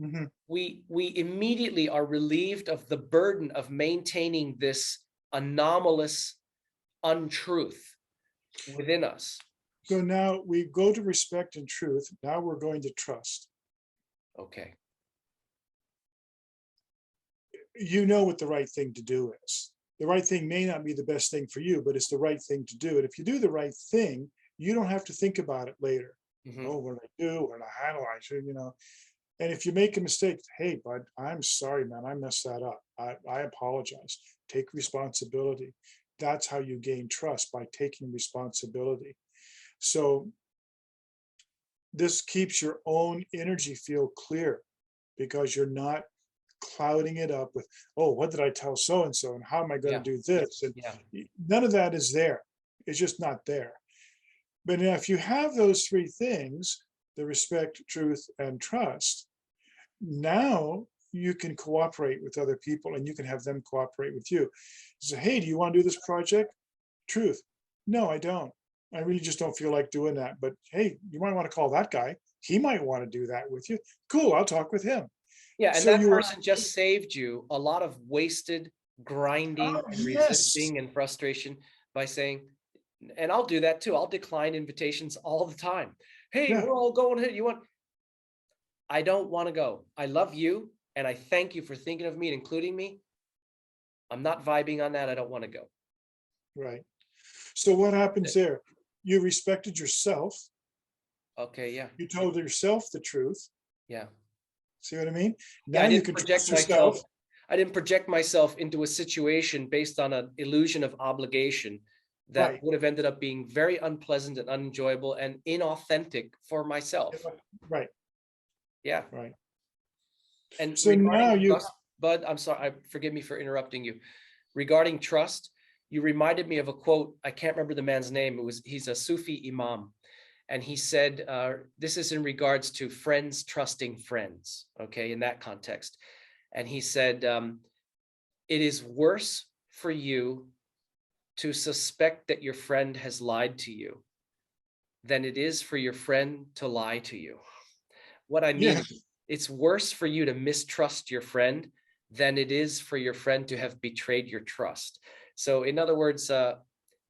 [SPEAKER 2] Mhm.
[SPEAKER 1] We immediately are relieved of the burden of maintaining this anomalous untruth within us.
[SPEAKER 2] So now we go to respect and truth. Now we're going to trust.
[SPEAKER 1] Okay.
[SPEAKER 2] You know what the right thing to do is. The right thing may not be the best thing for you, but it's the right thing to do. And if you do the right thing, you don't have to think about it later.
[SPEAKER 1] Mhm.
[SPEAKER 2] Oh, what did I do? What did I handle? I should, you know. And if you make a mistake, hey, bud, I'm sorry, man. I messed that up. I apologize. Take responsibility. That's how you gain trust, by taking responsibility. So this keeps your own energy field clear, because you're not clouding it up with, oh, what did I tell so and so, and how am I going
[SPEAKER 1] Yeah,
[SPEAKER 2] to do this? And
[SPEAKER 1] yeah,
[SPEAKER 2] none of that is there. It's just not there. But now, if you have those three things, the respect, truth, and trust, now you can cooperate with other people and you can have them cooperate with you. So, hey, do you want to do this project? Truth. No, I don't. I really just don't feel like doing that. But hey, you might want to call that guy. He might want to do that with you. Cool, I'll talk with him.
[SPEAKER 1] yeah. And
[SPEAKER 2] So
[SPEAKER 1] that
[SPEAKER 2] you are,
[SPEAKER 1] person just saved you a lot of wasted
[SPEAKER 2] oh,
[SPEAKER 1] grinding and
[SPEAKER 2] yes.
[SPEAKER 1] resisting and frustration by saying, and I'll do that too. I'll decline invitations all the time. Hey,
[SPEAKER 2] Yeah,
[SPEAKER 1] we're all going here. You want? I don't want to go. I love you, and I thank you for thinking of me and including me. I'm not vibing on that. I don't want to go.
[SPEAKER 2] right. So what happens there? You respected yourself.
[SPEAKER 1] Okay, yeah,
[SPEAKER 2] You told yourself the truth.
[SPEAKER 1] yeah,
[SPEAKER 2] See what I mean?
[SPEAKER 1] yeah.
[SPEAKER 2] Now you can trust yourself.
[SPEAKER 1] I didn't project myself into a situation based on an illusion of obligation that
[SPEAKER 2] Right.
[SPEAKER 1] would have ended up being very unpleasant and unenjoyable and inauthentic for myself.
[SPEAKER 2] Right.
[SPEAKER 1] Yeah.
[SPEAKER 2] Right.
[SPEAKER 1] And
[SPEAKER 2] So
[SPEAKER 1] regarding
[SPEAKER 2] now you,
[SPEAKER 1] trust, Bud, I'm sorry, forgive me for interrupting you. Regarding trust, you reminded me of a quote. I can't remember the man's name. He's a Sufi imam. And he said, this is in regards to friends trusting friends, okay, in that context. And he said, it is worse for you to suspect that your friend has lied to you than it is for your friend to lie to you. What I mean
[SPEAKER 2] yeah,
[SPEAKER 1] is, it's worse for you to mistrust your friend than it is for your friend to have betrayed your trust. So, in other words,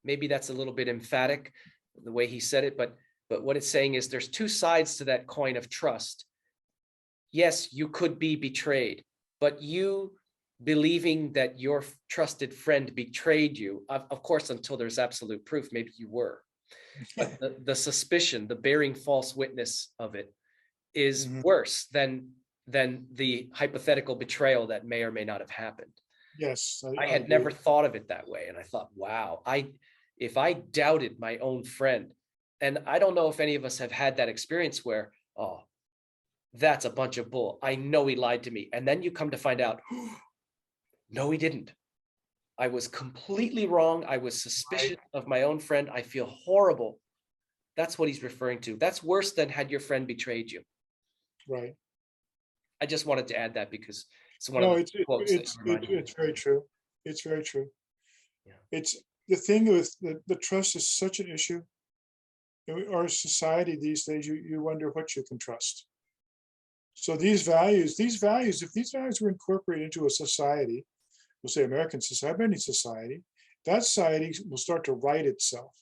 [SPEAKER 1] maybe that's a little bit emphatic the way he said it, but what it's saying is there's two sides to that coin of trust. Yes, you could be betrayed, but you believing that your trusted friend betrayed you, of course, until there's absolute proof, maybe you were, but the suspicion, the bearing false witness of it is
[SPEAKER 2] mhm,
[SPEAKER 1] worse than the hypothetical betrayal that may or may not have happened.
[SPEAKER 2] yes,
[SPEAKER 1] I
[SPEAKER 2] I
[SPEAKER 1] had
[SPEAKER 2] agree.
[SPEAKER 1] never thought of it that way, and I thought, wow, if I doubted my own friend, and I don't know if any of us have had that experience where, oh, that's a bunch of bull. I know he lied to me, and then you come to find out, no, he didn't. I was completely wrong. I was
[SPEAKER 2] Right.
[SPEAKER 1] suspicious of my own friend. I feel horrible. That's what he's referring to. That's worse than had your friend betrayed you.
[SPEAKER 2] Right.
[SPEAKER 1] I just wanted to add that because it's one of
[SPEAKER 2] No,
[SPEAKER 1] the quotes that you reminded me of.
[SPEAKER 2] it's very true. It's very true.
[SPEAKER 1] Yeah.
[SPEAKER 2] It's the thing with the trust is such an issue. In our society these days, you wonder what you can trust. So if these values were incorporated into a society, we'll say American society, any society, that society will start to right itself.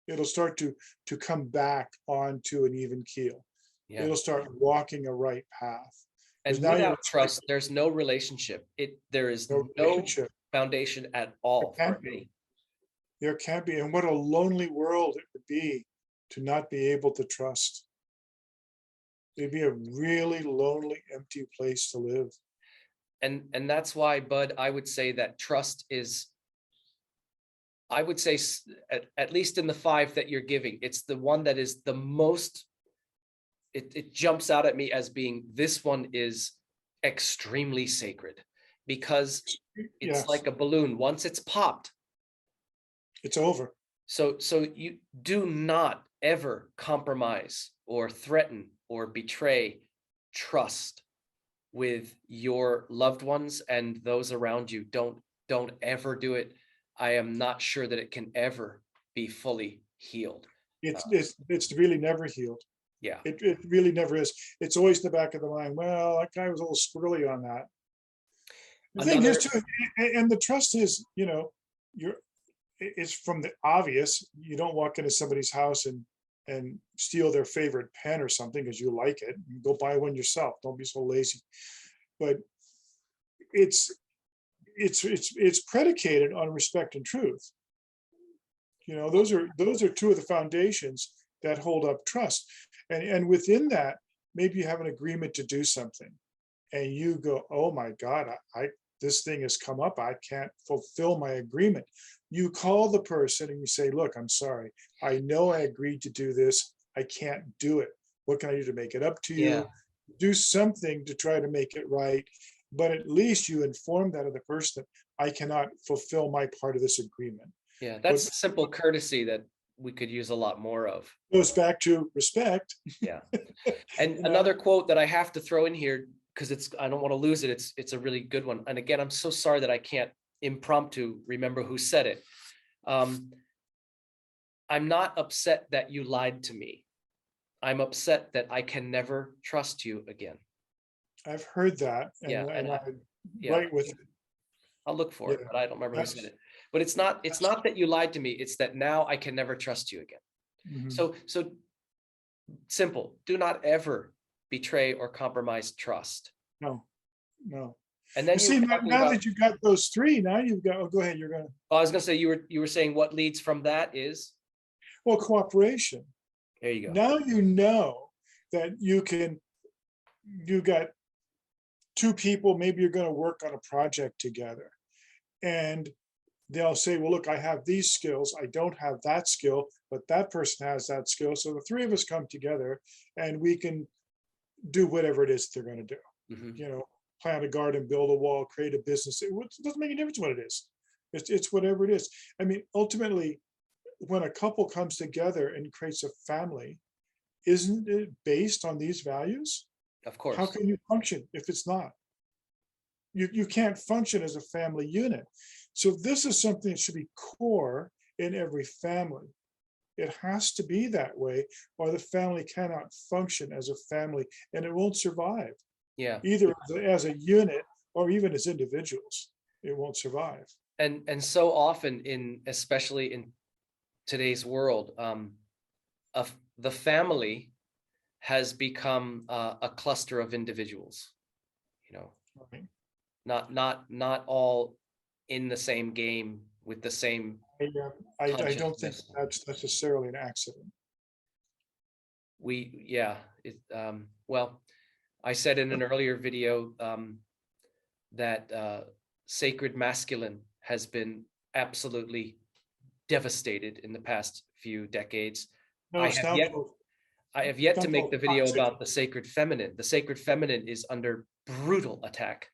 [SPEAKER 2] It'll start to come back onto an even keel.
[SPEAKER 1] Yeah.
[SPEAKER 2] It'll start walking a right path. Because
[SPEAKER 1] And
[SPEAKER 2] now you're
[SPEAKER 1] without trust,
[SPEAKER 2] expecting
[SPEAKER 1] there's no relationship. There is
[SPEAKER 2] no
[SPEAKER 1] no
[SPEAKER 2] relationship.
[SPEAKER 1] foundation at
[SPEAKER 2] There
[SPEAKER 1] all for
[SPEAKER 2] can't be.
[SPEAKER 1] any.
[SPEAKER 2] There can't be. And what a lonely world it would be to not be able to trust. It'd be a really lonely, empty place to live.
[SPEAKER 1] And that's why, Bud, I would say that trust is, I would say at least in the five that you're giving, it's the one that is the most, it jumps out at me as being, this one is extremely sacred, because it's
[SPEAKER 2] Yes,
[SPEAKER 1] like a balloon. Once it's popped,
[SPEAKER 2] it's over.
[SPEAKER 1] so you do not ever compromise or threaten or betray trust with your loved ones and those around you. Don't ever do it. I am not sure that it can ever be fully healed.
[SPEAKER 2] It's
[SPEAKER 1] Uh,
[SPEAKER 2] it's it's really never healed.
[SPEAKER 1] yeah.
[SPEAKER 2] It really never is. It's always in the back of the mind. Well, that guy was a little squirrely on that. The thing is
[SPEAKER 1] Another,
[SPEAKER 2] too, and the trust is, you're it's from the obvious. You don't walk into somebody's house and steal their favorite pen or something because you like it. You go buy one yourself. Don't be so lazy. But it's it's predicated on respect and truth. Those are two of the foundations that hold up trust. And within that, maybe you have an agreement to do something, and you go, oh my God, I this thing has come up. I can't fulfill my agreement. You call the person and you say, look, I'm sorry. I know I agreed to do this. I can't do it. What can I do to make it up to
[SPEAKER 1] yeah,
[SPEAKER 2] you? Do something to try to make it right. But at least you inform that other person that I cannot fulfill my part of this agreement.
[SPEAKER 1] yeah,
[SPEAKER 2] What
[SPEAKER 1] that's simple courtesy that we could use a lot more of.
[SPEAKER 2] goes back to respect,
[SPEAKER 1] Yeah. And
[SPEAKER 2] you know,
[SPEAKER 1] another quote that I have to throw in here, because I don't want to lose it. It's a really good one. And again, I'm so sorry that I can't impromptu remember who said it. Um, I'm not upset that you lied to me. I'm upset that I can never trust you again.
[SPEAKER 2] I've heard that,
[SPEAKER 1] Yeah,
[SPEAKER 2] and
[SPEAKER 1] and
[SPEAKER 2] I
[SPEAKER 1] yeah,
[SPEAKER 2] right with it.
[SPEAKER 1] I'll look for
[SPEAKER 2] Yeah,
[SPEAKER 1] it, but I don't remember who said
[SPEAKER 2] that's
[SPEAKER 1] it. But it's
[SPEAKER 2] that's
[SPEAKER 1] not that you lied to me. It's that now I can never trust you again.
[SPEAKER 2] mhm.
[SPEAKER 1] So simple. Do not ever betray or compromise trust.
[SPEAKER 2] No, no.
[SPEAKER 1] And
[SPEAKER 2] You
[SPEAKER 1] then you
[SPEAKER 2] see,
[SPEAKER 1] were
[SPEAKER 2] now,
[SPEAKER 1] talking
[SPEAKER 2] now
[SPEAKER 1] about,
[SPEAKER 2] that you've got those three, now you've got. Oh, go ahead. You're gonna.
[SPEAKER 1] I was going to say, you were saying what leads from that is,
[SPEAKER 2] Well, cooperation.
[SPEAKER 1] there you go.
[SPEAKER 2] Now you know that you can. You got two people. Maybe you're going to work on a project together, and they'll say, well, look, I have these skills. I don't have that skill, but that person has that skill. So the three of us come together and we can do whatever it is they're going to do.
[SPEAKER 1] Mhm.
[SPEAKER 2] Plant a garden, build a wall, create a business. It doesn't make any difference what it is. It's whatever it is. I mean, ultimately, when a couple comes together and creates a family, isn't it based on these values?
[SPEAKER 1] Of
[SPEAKER 2] How
[SPEAKER 1] course.
[SPEAKER 2] can you function if it's not? You can't function as a family unit. So this is something that should be core in every family. It has to be that way, or the family cannot function as a family and it won't survive,
[SPEAKER 1] Yeah.
[SPEAKER 2] either as a unit or even as individuals. It won't survive.
[SPEAKER 1] And so often especially in today's world, of the family has become a cluster of individuals, you know,
[SPEAKER 2] Right?
[SPEAKER 1] not all in the same game with the same
[SPEAKER 2] I don't think
[SPEAKER 1] consciousness.
[SPEAKER 2] that's necessarily an accident.
[SPEAKER 1] Yeah, well, I said in an earlier video, that sacred masculine has been absolutely devastated in the past few decades.
[SPEAKER 2] No,
[SPEAKER 1] I
[SPEAKER 2] it's
[SPEAKER 1] have
[SPEAKER 2] now
[SPEAKER 1] yet
[SPEAKER 2] called,
[SPEAKER 1] I have yet
[SPEAKER 2] now
[SPEAKER 1] to make
[SPEAKER 2] called
[SPEAKER 1] the video
[SPEAKER 2] toxic.
[SPEAKER 1] about the sacred feminine. The sacred feminine is under brutal attack,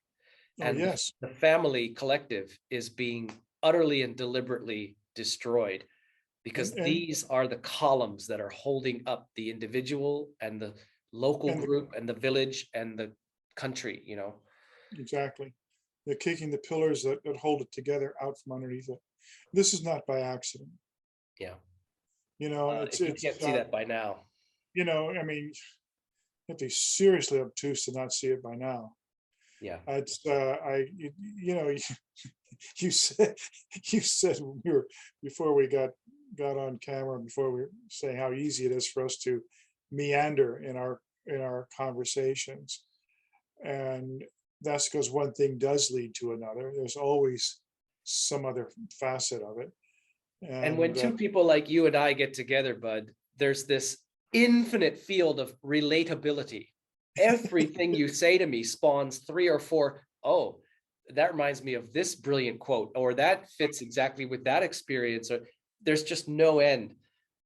[SPEAKER 2] Oh,
[SPEAKER 1] and
[SPEAKER 2] yes.
[SPEAKER 1] the family collective is being utterly and deliberately destroyed, because
[SPEAKER 2] And
[SPEAKER 1] these are the columns that are holding up the individual and the local
[SPEAKER 2] and
[SPEAKER 1] group and the village and the country,
[SPEAKER 2] exactly. They're kicking the pillars that hold it together out from underneath it. This is not by accident.
[SPEAKER 1] Yeah.
[SPEAKER 2] It's
[SPEAKER 1] If you can't see that by now.
[SPEAKER 2] I mean, you have to be seriously obtuse to not see it by now.
[SPEAKER 1] Yeah.
[SPEAKER 2] It's you said when we were before we got on camera, before we were saying how easy it is for us to meander in our conversations. And that's because one thing does lead to another. There's always some other facet of it.
[SPEAKER 1] And when
[SPEAKER 2] And
[SPEAKER 1] two people like you and I get together, Bud, there's this infinite field of relatability. Everything you say to me spawns three or four. Oh, that reminds me of this brilliant quote, or that fits exactly with that experience. Or there's just no end.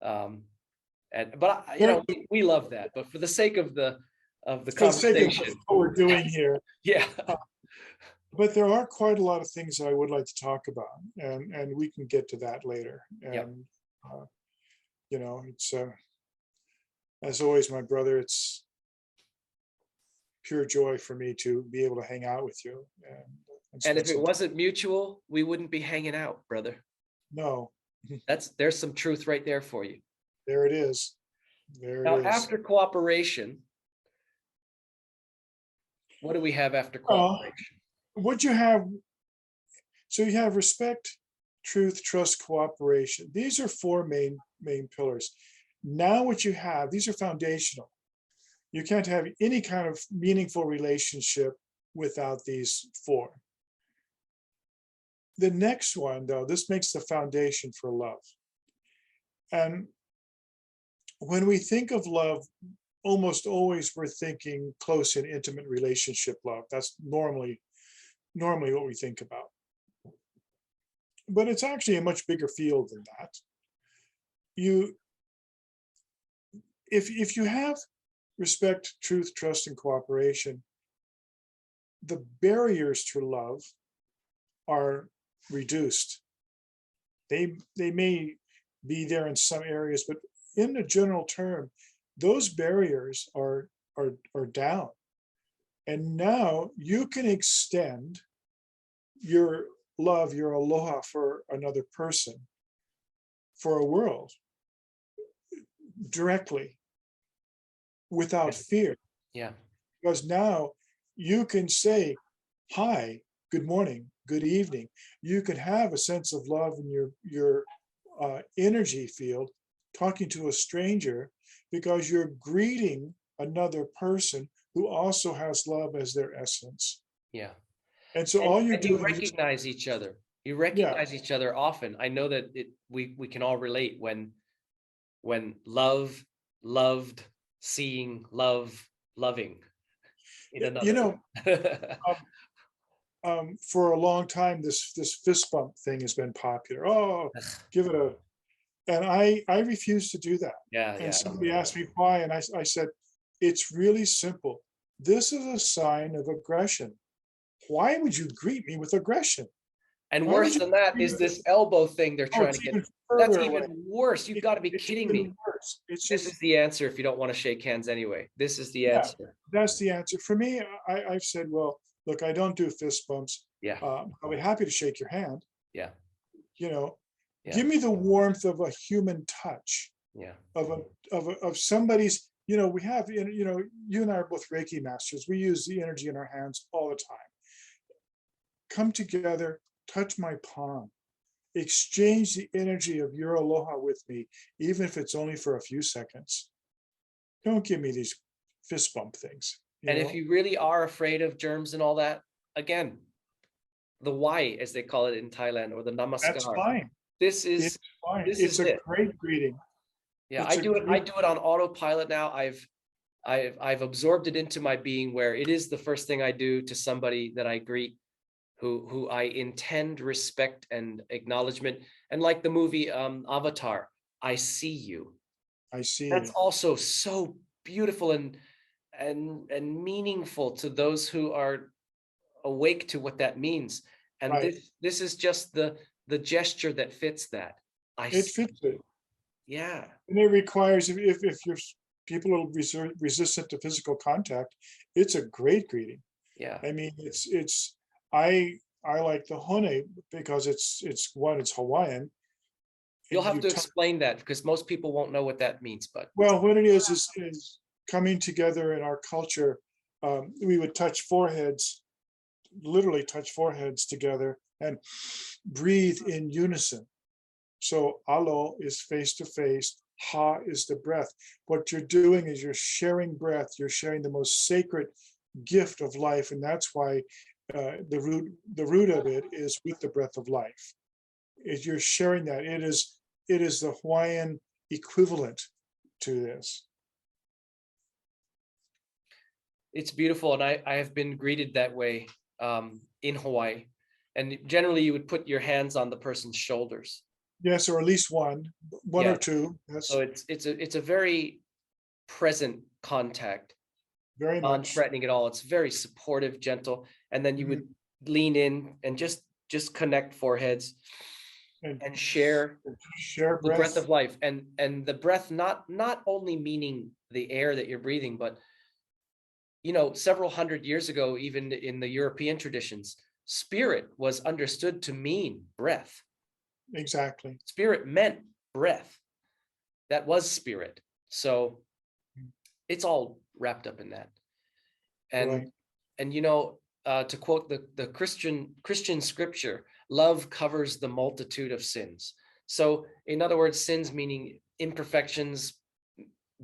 [SPEAKER 1] But
[SPEAKER 2] there,
[SPEAKER 1] we love that. But for the sake of the
[SPEAKER 2] for the sake of
[SPEAKER 1] conversation,
[SPEAKER 2] what we're doing here,
[SPEAKER 1] yeah,
[SPEAKER 2] but there are quite a lot of things that I would like to talk about, and we can get to that later.
[SPEAKER 1] yeah.
[SPEAKER 2] And it's as always, my brother, it's pure joy for me to be able to hang out with you and
[SPEAKER 1] And
[SPEAKER 2] spend
[SPEAKER 1] if it
[SPEAKER 2] some time.
[SPEAKER 1] wasn't mutual, we wouldn't be hanging out, brother.
[SPEAKER 2] No,
[SPEAKER 1] There's some truth right there for you.
[SPEAKER 2] there it is. There it
[SPEAKER 1] Now,
[SPEAKER 2] is.
[SPEAKER 1] after cooperation, what do we have after cooperation?
[SPEAKER 2] What you have, so you have respect, truth, trust, cooperation. These are four main pillars. Now what you have, these are foundational. You can't have any kind of meaningful relationship without these four. The next one, though, this makes the foundation for love. And when we think of love, almost always we're thinking close and intimate relationship love. That's normally what we think about. But it's actually a much bigger field than that. If you have respect, truth, trust, and cooperation, the barriers to love are reduced. They may be there in some areas, but in the general term, those barriers are down. And now you can extend your love, your aloha for another person, for a world, directly, without fear.
[SPEAKER 1] Yeah.
[SPEAKER 2] Because now you can say, hi, good morning, good evening. You can have a sense of love in your energy field, talking to a stranger, because you're greeting another person who also has love as their essence.
[SPEAKER 1] Yeah.
[SPEAKER 2] And so all you're
[SPEAKER 1] And you
[SPEAKER 2] doing is,
[SPEAKER 1] recognize each other. You
[SPEAKER 2] yeah,
[SPEAKER 1] recognize each other often. I know that we can all relate when love, loved, seeing, love, loving in
[SPEAKER 2] you
[SPEAKER 1] another.
[SPEAKER 2] know, for a long time, this fist bump thing has been popular. Oh, give it a, and I refuse to do that.
[SPEAKER 1] Yeah,
[SPEAKER 2] And
[SPEAKER 1] yeah.
[SPEAKER 2] somebody asked me why, and I said, it's really simple. This is a sign of aggression. Why would you greet me with aggression?
[SPEAKER 1] And
[SPEAKER 2] Why would
[SPEAKER 1] worse
[SPEAKER 2] you
[SPEAKER 1] than that
[SPEAKER 2] greet me
[SPEAKER 1] is
[SPEAKER 2] with,
[SPEAKER 1] this elbow thing they're
[SPEAKER 2] oh,
[SPEAKER 1] trying to
[SPEAKER 2] it's
[SPEAKER 1] get.
[SPEAKER 2] even
[SPEAKER 1] That's
[SPEAKER 2] further away.
[SPEAKER 1] even worse. You've got to be
[SPEAKER 2] It's
[SPEAKER 1] kidding
[SPEAKER 2] even
[SPEAKER 1] me.
[SPEAKER 2] worse. It's
[SPEAKER 1] This
[SPEAKER 2] just,
[SPEAKER 1] is the answer if you don't want to shake hands anyway. This is the
[SPEAKER 2] yeah,
[SPEAKER 1] answer.
[SPEAKER 2] that's the answer. For me, I've said, well, look, I don't do fist bumps.
[SPEAKER 1] Yeah,
[SPEAKER 2] I'll be happy to shake your hand.
[SPEAKER 1] yeah,
[SPEAKER 2] You know,
[SPEAKER 1] yeah,
[SPEAKER 2] give me the warmth of a human touch,
[SPEAKER 1] yeah,
[SPEAKER 2] of somebody's, we have, you and I are both Reiki masters. We use the energy in our hands all the time. Come together, touch my palm, exchange the energy of your aloha with me, even if it's only for a few seconds. Don't give me these fist bump things.
[SPEAKER 1] And if you really are afraid of germs and all that, again, the why, as they call it in Thailand, or the
[SPEAKER 2] That's
[SPEAKER 1] namaskar.
[SPEAKER 2] fine.
[SPEAKER 1] This
[SPEAKER 2] It's
[SPEAKER 1] is
[SPEAKER 2] fine.
[SPEAKER 1] this
[SPEAKER 2] It's
[SPEAKER 1] is
[SPEAKER 2] a
[SPEAKER 1] it.
[SPEAKER 2] great greeting.
[SPEAKER 1] Yeah,
[SPEAKER 2] It's
[SPEAKER 1] I
[SPEAKER 2] a
[SPEAKER 1] do it. I
[SPEAKER 2] great,
[SPEAKER 1] do it on autopilot now. I've absorbed it into my being, where it is the first thing I do to somebody that I greet, who I intend respect and acknowledgement. And like the movie Avatar, I see you.
[SPEAKER 2] I see
[SPEAKER 1] That's
[SPEAKER 2] you.
[SPEAKER 1] also so beautiful and meaningful to those who are awake to what that means. And
[SPEAKER 2] Right.
[SPEAKER 1] this is just the gesture that fits that. I
[SPEAKER 2] It
[SPEAKER 1] see.
[SPEAKER 2] fits it.
[SPEAKER 1] Yeah.
[SPEAKER 2] And it requires, if you're people are resistant to physical contact, it's a great greeting.
[SPEAKER 1] Yeah.
[SPEAKER 2] I mean, I like the hone because it's Hawaiian.
[SPEAKER 1] You'll
[SPEAKER 2] And
[SPEAKER 1] have to explain that because most people won't know what that means, but
[SPEAKER 2] well, what it is coming together in our culture. We would touch foreheads, literally touch foreheads together and breathe in unison. So alo is face to face, Ha is the breath. What you're doing is you're sharing breath. You're sharing the most sacred gift of life, and that's why the root of it is with the breath of life. Is you're sharing that. It is the Hawaiian equivalent to this.
[SPEAKER 1] It's beautiful, and I have been greeted that way in Hawaii. And generally, you would put your hands on the person's shoulders.
[SPEAKER 2] Yes, or at least one
[SPEAKER 1] Yeah.
[SPEAKER 2] or two. That's
[SPEAKER 1] So it's a very present contact,
[SPEAKER 2] very much.
[SPEAKER 1] non-threatening at all. It's very supportive, gentle, and then you would lean in and just connect foreheads
[SPEAKER 2] And
[SPEAKER 1] and share
[SPEAKER 2] share
[SPEAKER 1] the breath
[SPEAKER 2] breath.
[SPEAKER 1] of life. And the breath, not only meaning the air that you're breathing, but several hundred years ago, even in the European traditions, spirit was understood to mean breath.
[SPEAKER 2] Exactly.
[SPEAKER 1] Spirit meant breath. That was spirit. So it's all wrapped up in that. And
[SPEAKER 2] Right.
[SPEAKER 1] and to quote the Christian scripture, love covers the multitude of sins. So in other words, sins meaning imperfections,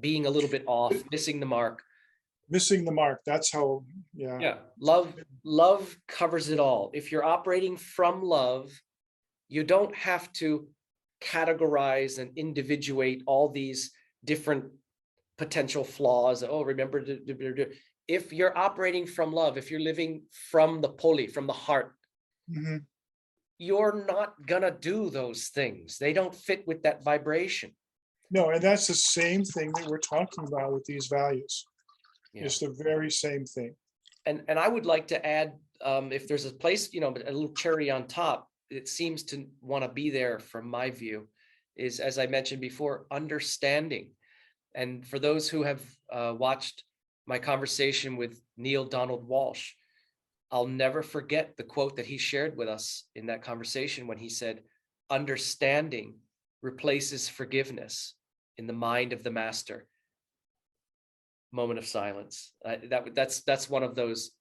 [SPEAKER 1] being a little bit off, missing the mark.
[SPEAKER 2] Missing the mark. That's how, yeah.
[SPEAKER 1] Yeah, love covers it all. If you're operating from love, you don't have to categorize and individuate all these different potential flaws. Oh, remember, if you're operating from love, if you're living from the poli, from the heart,
[SPEAKER 2] Mhm.
[SPEAKER 1] you're not gonna do those things. They don't fit with that vibration.
[SPEAKER 2] No, and that's the same thing that we're talking about with these values.
[SPEAKER 1] Yeah.
[SPEAKER 2] It's the very same thing.
[SPEAKER 1] And I would like to add, if there's a place, a little cherry on top, it seems to want to be there from my view, is, as I mentioned before, understanding. And for those who have watched my conversation with Neil Donald Walsh, I'll never forget the quote that he shared with us in that conversation when he said, understanding replaces forgiveness in the mind of the master. Moment of silence. That's one of those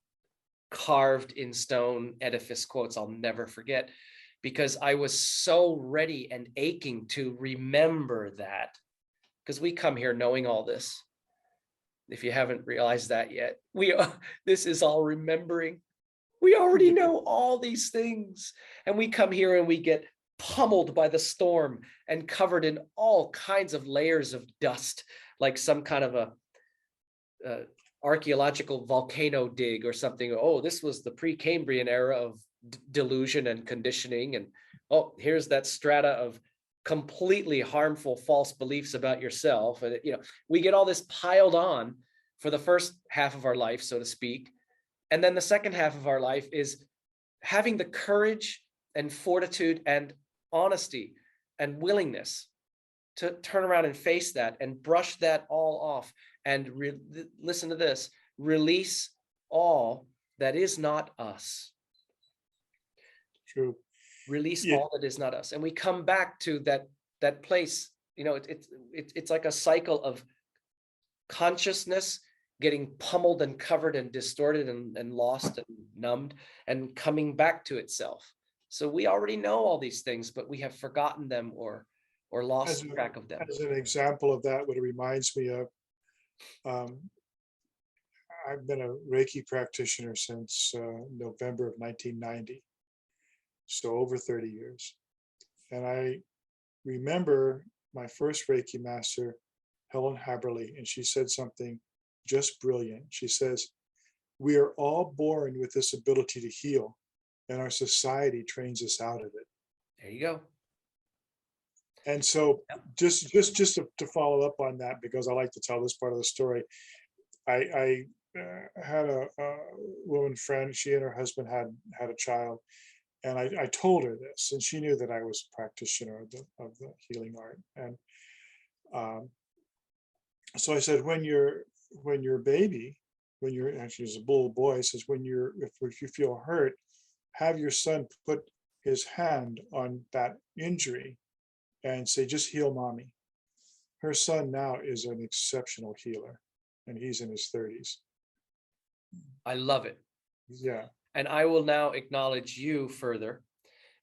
[SPEAKER 1] carved in stone edifice quotes I'll never forget, because I was so ready and aching to remember that, because we come here knowing all this. If you haven't realized that yet, this is all remembering. We already know all these things, and we come here and we get pummeled by the storm and covered in all kinds of layers of dust, like some kind of a archaeological volcano dig or something. Oh, this was the Precambrian era of delusion and conditioning, and oh, here's that strata of completely harmful false beliefs about yourself. And we get all this piled on for the first half of our life, so to speak, and then the second half of our life is having the courage and fortitude and honesty and willingness to turn around and face that and brush that all off and listen to this, release all that is not us.
[SPEAKER 2] True.
[SPEAKER 1] Release
[SPEAKER 2] Yeah.
[SPEAKER 1] all that is not us. And we come back to that place. It's like a cycle of consciousness getting pummeled and covered and distorted and lost and numbed and coming back to itself. So we already know all these things, but we have forgotten them or lost track of them.
[SPEAKER 2] As an example of that, what it reminds me of, I've been a Reiki practitioner since November of 1990, so over 30 years. And I remember my first Reiki master, Helen Haberly, and she said something just brilliant. She says, we are all born with this ability to heal, and our society trains us out of it.
[SPEAKER 1] There you go.
[SPEAKER 2] And so just to follow up on that, because I like to tell this part of the story, I had a woman friend. She and her husband had a child, and I told her this, and she knew that I was a practitioner of the healing art. And so I said, when you're a baby, when you're actually as a little boy, says if you feel hurt, have your son put his hand on that injury and say, just heal mommy. Her son now is an exceptional healer, and he's in his 30s.
[SPEAKER 1] I love it.
[SPEAKER 2] Yeah.
[SPEAKER 1] And I will now acknowledge you further,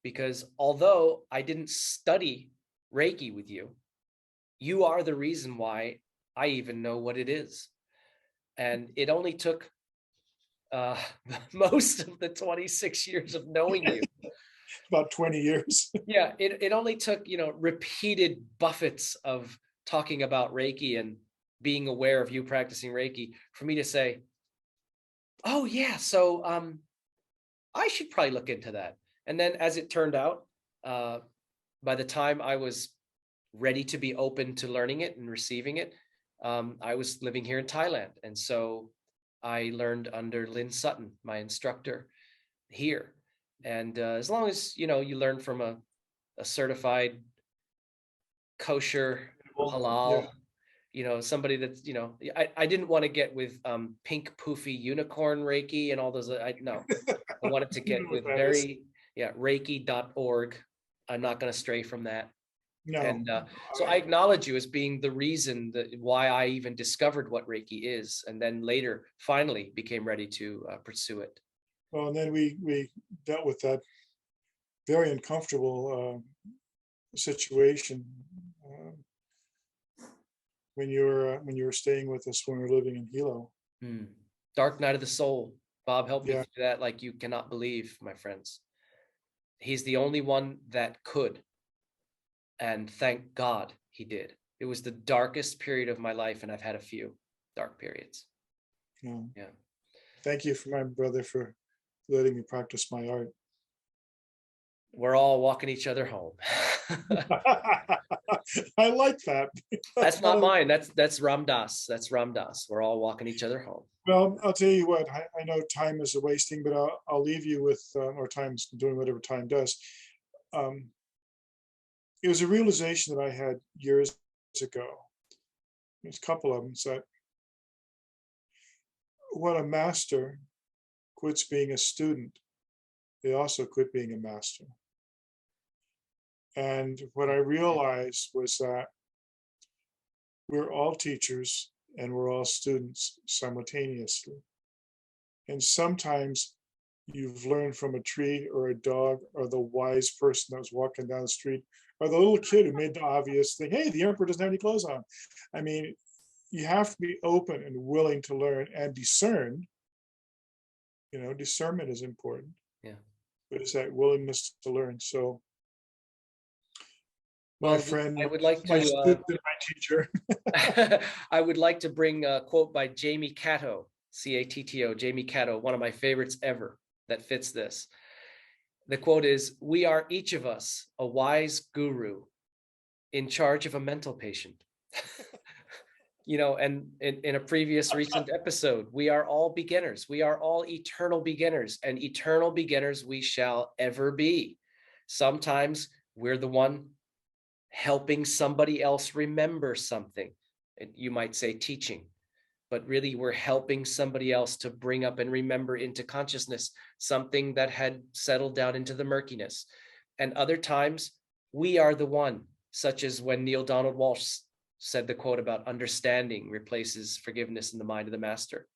[SPEAKER 1] because although I didn't study Reiki with you, you are the reason why I even know what it is. And it only took uh, most of the 26 years of knowing you.
[SPEAKER 2] About 20 years.
[SPEAKER 1] Yeah, it only took, repeated buffets of talking about Reiki and being aware of you practicing Reiki for me to say, oh yeah, so I should probably look into that. And then as it turned out, by the time I was ready to be open to learning it and receiving it, I was living here in Thailand. And so I learned under Lynn Sutton, my instructor here. And as long as, you learn from a certified kosher
[SPEAKER 2] Yeah.
[SPEAKER 1] halal, somebody that's, I didn't want to get with pink poofy unicorn Reiki and all those. I wanted to
[SPEAKER 2] You know
[SPEAKER 1] get
[SPEAKER 2] what
[SPEAKER 1] with
[SPEAKER 2] that is.
[SPEAKER 1] Reiki.org. I'm not going to stray from that.
[SPEAKER 2] No.
[SPEAKER 1] And so I acknowledge you as being the reason that why I even discovered what Reiki is, and then later finally became ready to pursue it.
[SPEAKER 2] Well, and then we dealt with that very uncomfortable situation when you were staying with us when we were living in Hilo.
[SPEAKER 1] Dark night of the soul. Bob helped me
[SPEAKER 2] Yeah.
[SPEAKER 1] through that like you cannot believe, my friends. He's the only one that could. And thank God he did. It was the darkest period of my life, and I've had a few dark periods. Yeah.
[SPEAKER 2] Thank you for my brother for letting me practice my art.
[SPEAKER 1] We're all walking each other home.
[SPEAKER 2] I like that.
[SPEAKER 1] That's not mine. That's Ram Dass. That's Ram Dass. We're all walking each other home.
[SPEAKER 2] Well, I'll tell you what, I know time is a wasting, but I'll leave you with, or time's doing whatever time does. It was a realization that I had years ago. There's a couple of them. That when a master quits being a student, they also quit being a master. And what I realized was that we're all teachers and we're all students simultaneously. And sometimes you've learned from a tree or a dog or the wise person that was walking down the street or the little kid who made the obvious thing, hey, the emperor doesn't have any clothes on. I mean, you have to be open and willing to learn and discern. Discernment is important.
[SPEAKER 1] Yeah.
[SPEAKER 2] But it's that willingness to learn. So my friend,
[SPEAKER 1] I would like
[SPEAKER 2] my
[SPEAKER 1] to
[SPEAKER 2] student, my teacher.
[SPEAKER 1] I would like to bring a quote by Jamie Catto, Catto, Jamie Catto, one of my favorites ever that fits this. The quote is, "We are each of us a wise guru in charge of a mental patient." And in a previous recent episode, we are all beginners. We are all eternal beginners, and eternal beginners we shall ever be. Sometimes we're the one helping somebody else remember something. You might say teaching, but really we're helping somebody else to bring up and remember into consciousness something that had settled down into the murkiness. And other times we are the one, such as when Neil Donald Walsh said the quote about understanding replaces forgiveness in the mind of the master.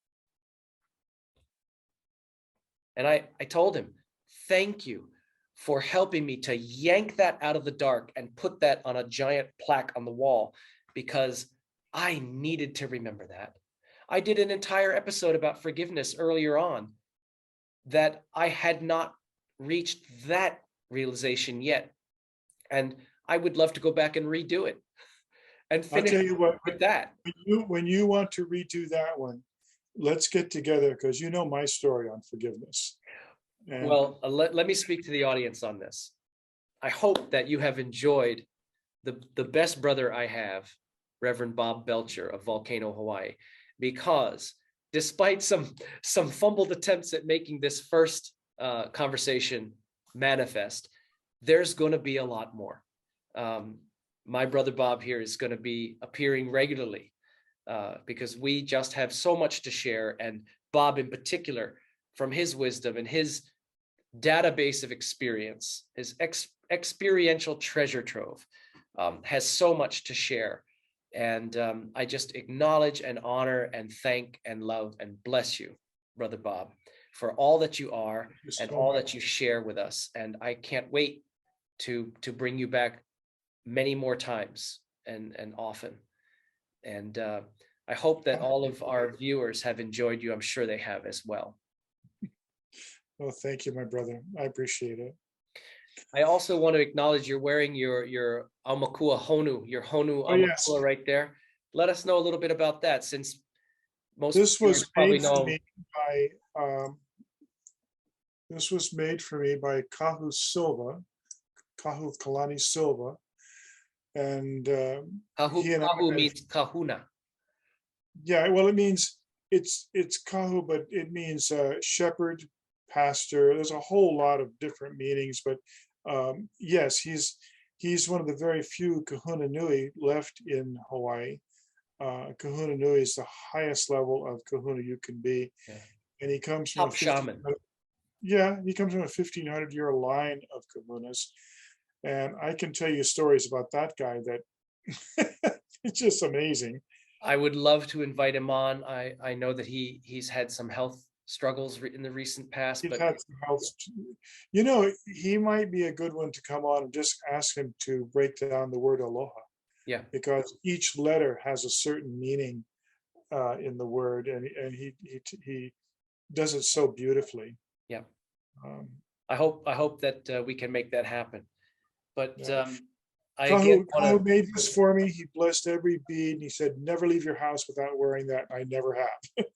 [SPEAKER 1] And I told him, thank you for helping me to yank that out of the dark and put that on a giant plaque on the wall, because I needed to remember that. I did an entire episode about forgiveness earlier on that I had not reached that realization yet. And I would love to go back and redo it and
[SPEAKER 2] I'll
[SPEAKER 1] finish
[SPEAKER 2] tell you what,
[SPEAKER 1] with that.
[SPEAKER 2] when you want to redo that one, let's get together because you know my story on forgiveness. And
[SPEAKER 1] well, let me speak to the audience on this. I hope that you have enjoyed the best brother I have, Reverend Bob Belcher of Volcano, Hawaii, because despite some fumbled attempts at making this first conversation manifest, there's going to be a lot more. My brother Bob here is going to be appearing regularly because we just have so much to share. And Bob in particular, from his wisdom and his database of experience, his experiential treasure trove, has so much to share. And I just acknowledge and honor and thank and love and bless you, Brother Bob, for all that you are and all that you share with us. And I can't wait to bring you back many more times and often. And I hope that all of our viewers have enjoyed you. I'm sure they have as well.
[SPEAKER 2] Well, thank you, my brother. I appreciate it.
[SPEAKER 1] I also want to acknowledge you're wearing your Aumakua Honu, your Honu
[SPEAKER 2] Oh, yes.
[SPEAKER 1] Aumakua right there. Let us know a little bit about that, since most
[SPEAKER 2] This
[SPEAKER 1] viewers
[SPEAKER 2] was
[SPEAKER 1] probably
[SPEAKER 2] made for
[SPEAKER 1] know.
[SPEAKER 2] me by this was made for me by Kahu Silva, Kahu Kalani Silva, and he and I
[SPEAKER 1] Kahu
[SPEAKER 2] had,
[SPEAKER 1] means kahuna.
[SPEAKER 2] yeah, well, it means it's Kahu, but it means shepherd, pastor. There's a whole lot of different meanings, but yes, he's one of the very few Kahuna Nui left in Hawaii. Kahuna Nui is the highest level of Kahuna you can be,
[SPEAKER 1] Yeah.
[SPEAKER 2] and he comes from
[SPEAKER 1] Top shaman.
[SPEAKER 2] he comes from a 1,500-year line of Kahunas, and I can tell you stories about that guy that it's just amazing.
[SPEAKER 1] I would love to invite him on. I know that he's had some health struggles in the recent past,
[SPEAKER 2] He's
[SPEAKER 1] but
[SPEAKER 2] had some health. You know, he might be a good one to come on and just ask him to break down the word aloha,
[SPEAKER 1] yeah,
[SPEAKER 2] because each letter has a certain meaning in the word, and he does it so beautifully.
[SPEAKER 1] yeah.
[SPEAKER 2] Um,
[SPEAKER 1] I hope that we can make that happen. But
[SPEAKER 2] yeah.
[SPEAKER 1] I again want
[SPEAKER 2] Kahu
[SPEAKER 1] to,
[SPEAKER 2] made this for me. He blessed every bead, and he said, "Never leave your house without wearing that." I never have.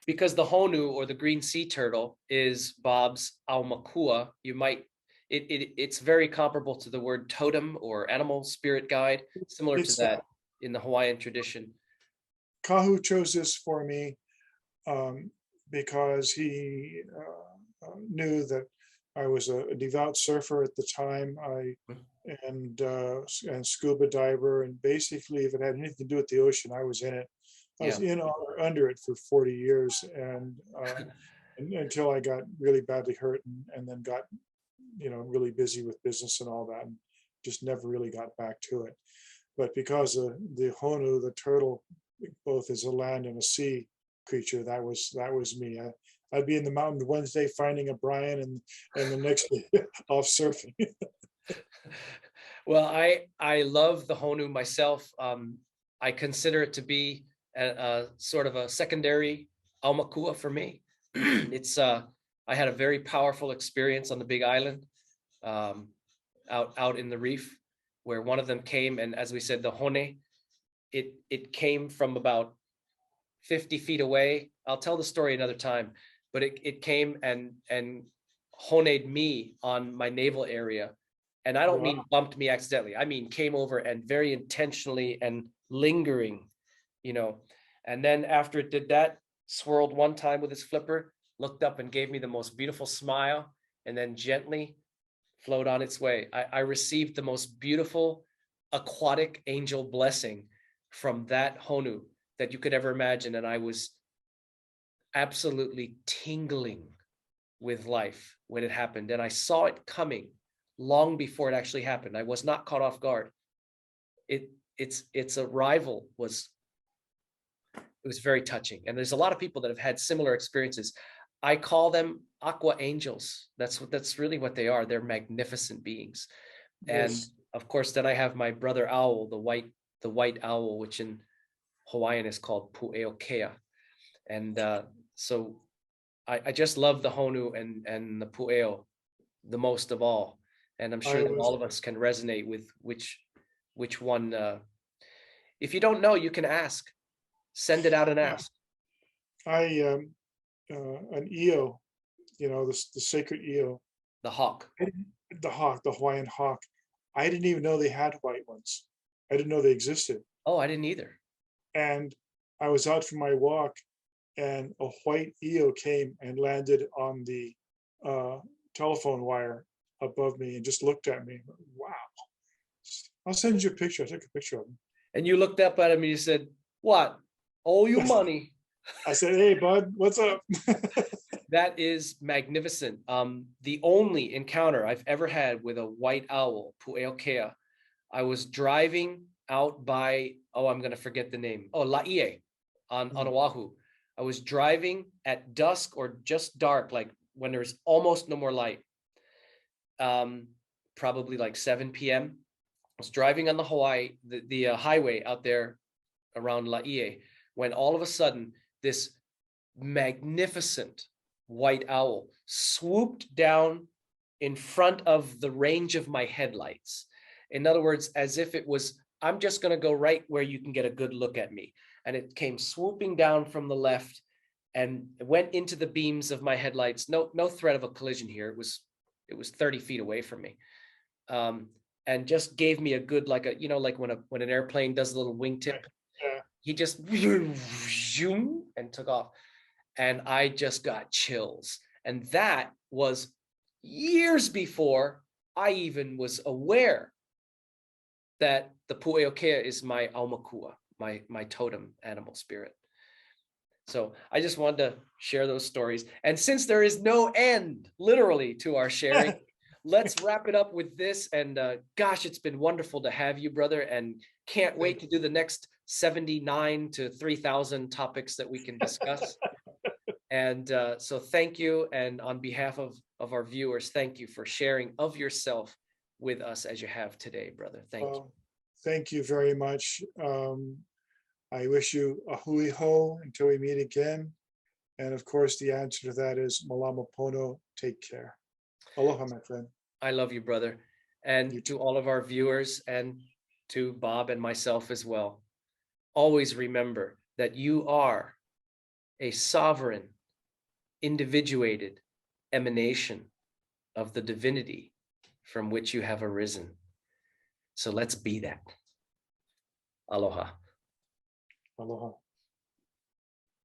[SPEAKER 1] because the Honu, or the green sea turtle, is Bob's Aumakua. You might it's very comparable to the word totem or animal spirit guide, similar to
[SPEAKER 2] It's
[SPEAKER 1] that in the Hawaiian tradition.
[SPEAKER 2] Kahu chose this for me because he knew that I was a devout surfer at the time. And scuba diver, and basically, if it had anything to do with the ocean, I was in it. I was
[SPEAKER 1] Yeah.
[SPEAKER 2] in or under it for 40 years, and until I got really badly hurt, and then got really busy with business and all that, and just never really got back to it. But because the Honu, the turtle, both is a land and a sea creature, that was me. I'd be in the mountain one day finding a Brian, and the next day off surfing.
[SPEAKER 1] Well, I love the Honu myself. I consider it to be a sort of a secondary Aumakua for me. It's I had a very powerful experience on the Big Island, out in the reef, where one of them came, and as we said, the Hone, it came from about 50 feet away. I'll tell the story another time, but it came and honed me on my navel area. And I don't
[SPEAKER 2] Wow.
[SPEAKER 1] mean bumped me accidentally. I mean came over and very intentionally and lingering, you know. And then after it did that, swirled one time with its flipper, looked up and gave me the most beautiful smile, and then gently flowed on its way. I received the most beautiful aquatic angel blessing from that Honu that you could ever imagine. And I was absolutely tingling with life when it happened. And I saw it coming long before it actually happened. I was not caught off guard. Its arrival was very touching. And there's a lot of people that have had similar experiences. I call them aqua angels. That's really what they are. They're magnificent beings. And
[SPEAKER 2] Yes.
[SPEAKER 1] of course, then I have my brother owl, the white owl, which in Hawaiian is called Pu'eokea. And so I just love the Honu and the Pu'eo the most of all. And I'm sure
[SPEAKER 2] I
[SPEAKER 1] that
[SPEAKER 2] was
[SPEAKER 1] all of us can resonate with which one. If you don't know, you can ask. Send it out and ask.
[SPEAKER 2] I an eo, the sacred eo,
[SPEAKER 1] The hawk.
[SPEAKER 2] the hawk, the Hawaiian hawk. I didn't even know they had white ones. I didn't know they existed.
[SPEAKER 1] Oh, I didn't either.
[SPEAKER 2] And I was out for my walk, and a white eo came and landed on the telephone wire above me and just looked at me. Wow. I'll send you a picture. I took a picture of him.
[SPEAKER 1] And you looked up at him and you said, "What? Owe you money?"
[SPEAKER 2] I said, "Hey, bud, what's up?"
[SPEAKER 1] That is magnificent. The only encounter I've ever had with a white owl, Pu'eokea, I was driving out by, I'm going to forget the name. Oh, Laie on Oahu. I was driving at dusk or just dark, like when there's almost no more light, probably like 7 p.m. was driving on the highway out there around Laie, when all of a sudden this magnificent white owl swooped down in front of the range of my headlights. In other words, as if it was, I'm just going to go right where you can get a good look at me. And it came swooping down from the left and went into the beams of my headlights. No threat of a collision here. It was 30 feet away from me. And just gave me a good, like when an airplane does a little wingtip,
[SPEAKER 2] Yeah.
[SPEAKER 1] he just and took off. And I just got chills. And that was years before I even was aware that the Pu'eokea is my aumakua, my totem animal spirit. So I just wanted to share those stories. And since there is no end, literally, to our sharing, let's wrap it up with this. And gosh, it's been wonderful to have you, brother. And can't wait to do the next 79 to 3,000 topics that we can discuss. And so thank you. And on behalf of our viewers, thank you for sharing of yourself with us as you have today, brother. Thank you.
[SPEAKER 2] Well, thank you very much. I wish you a hui ho until we meet again. And of course, the answer to that is malama pono, take care. Aloha, my friend.
[SPEAKER 1] I love you, brother. And
[SPEAKER 2] You
[SPEAKER 1] to all of our viewers and to Bob and myself as well, always remember that you are a sovereign, individuated emanation of the divinity from which you have arisen. So let's be that. Aloha.
[SPEAKER 2] Aloha.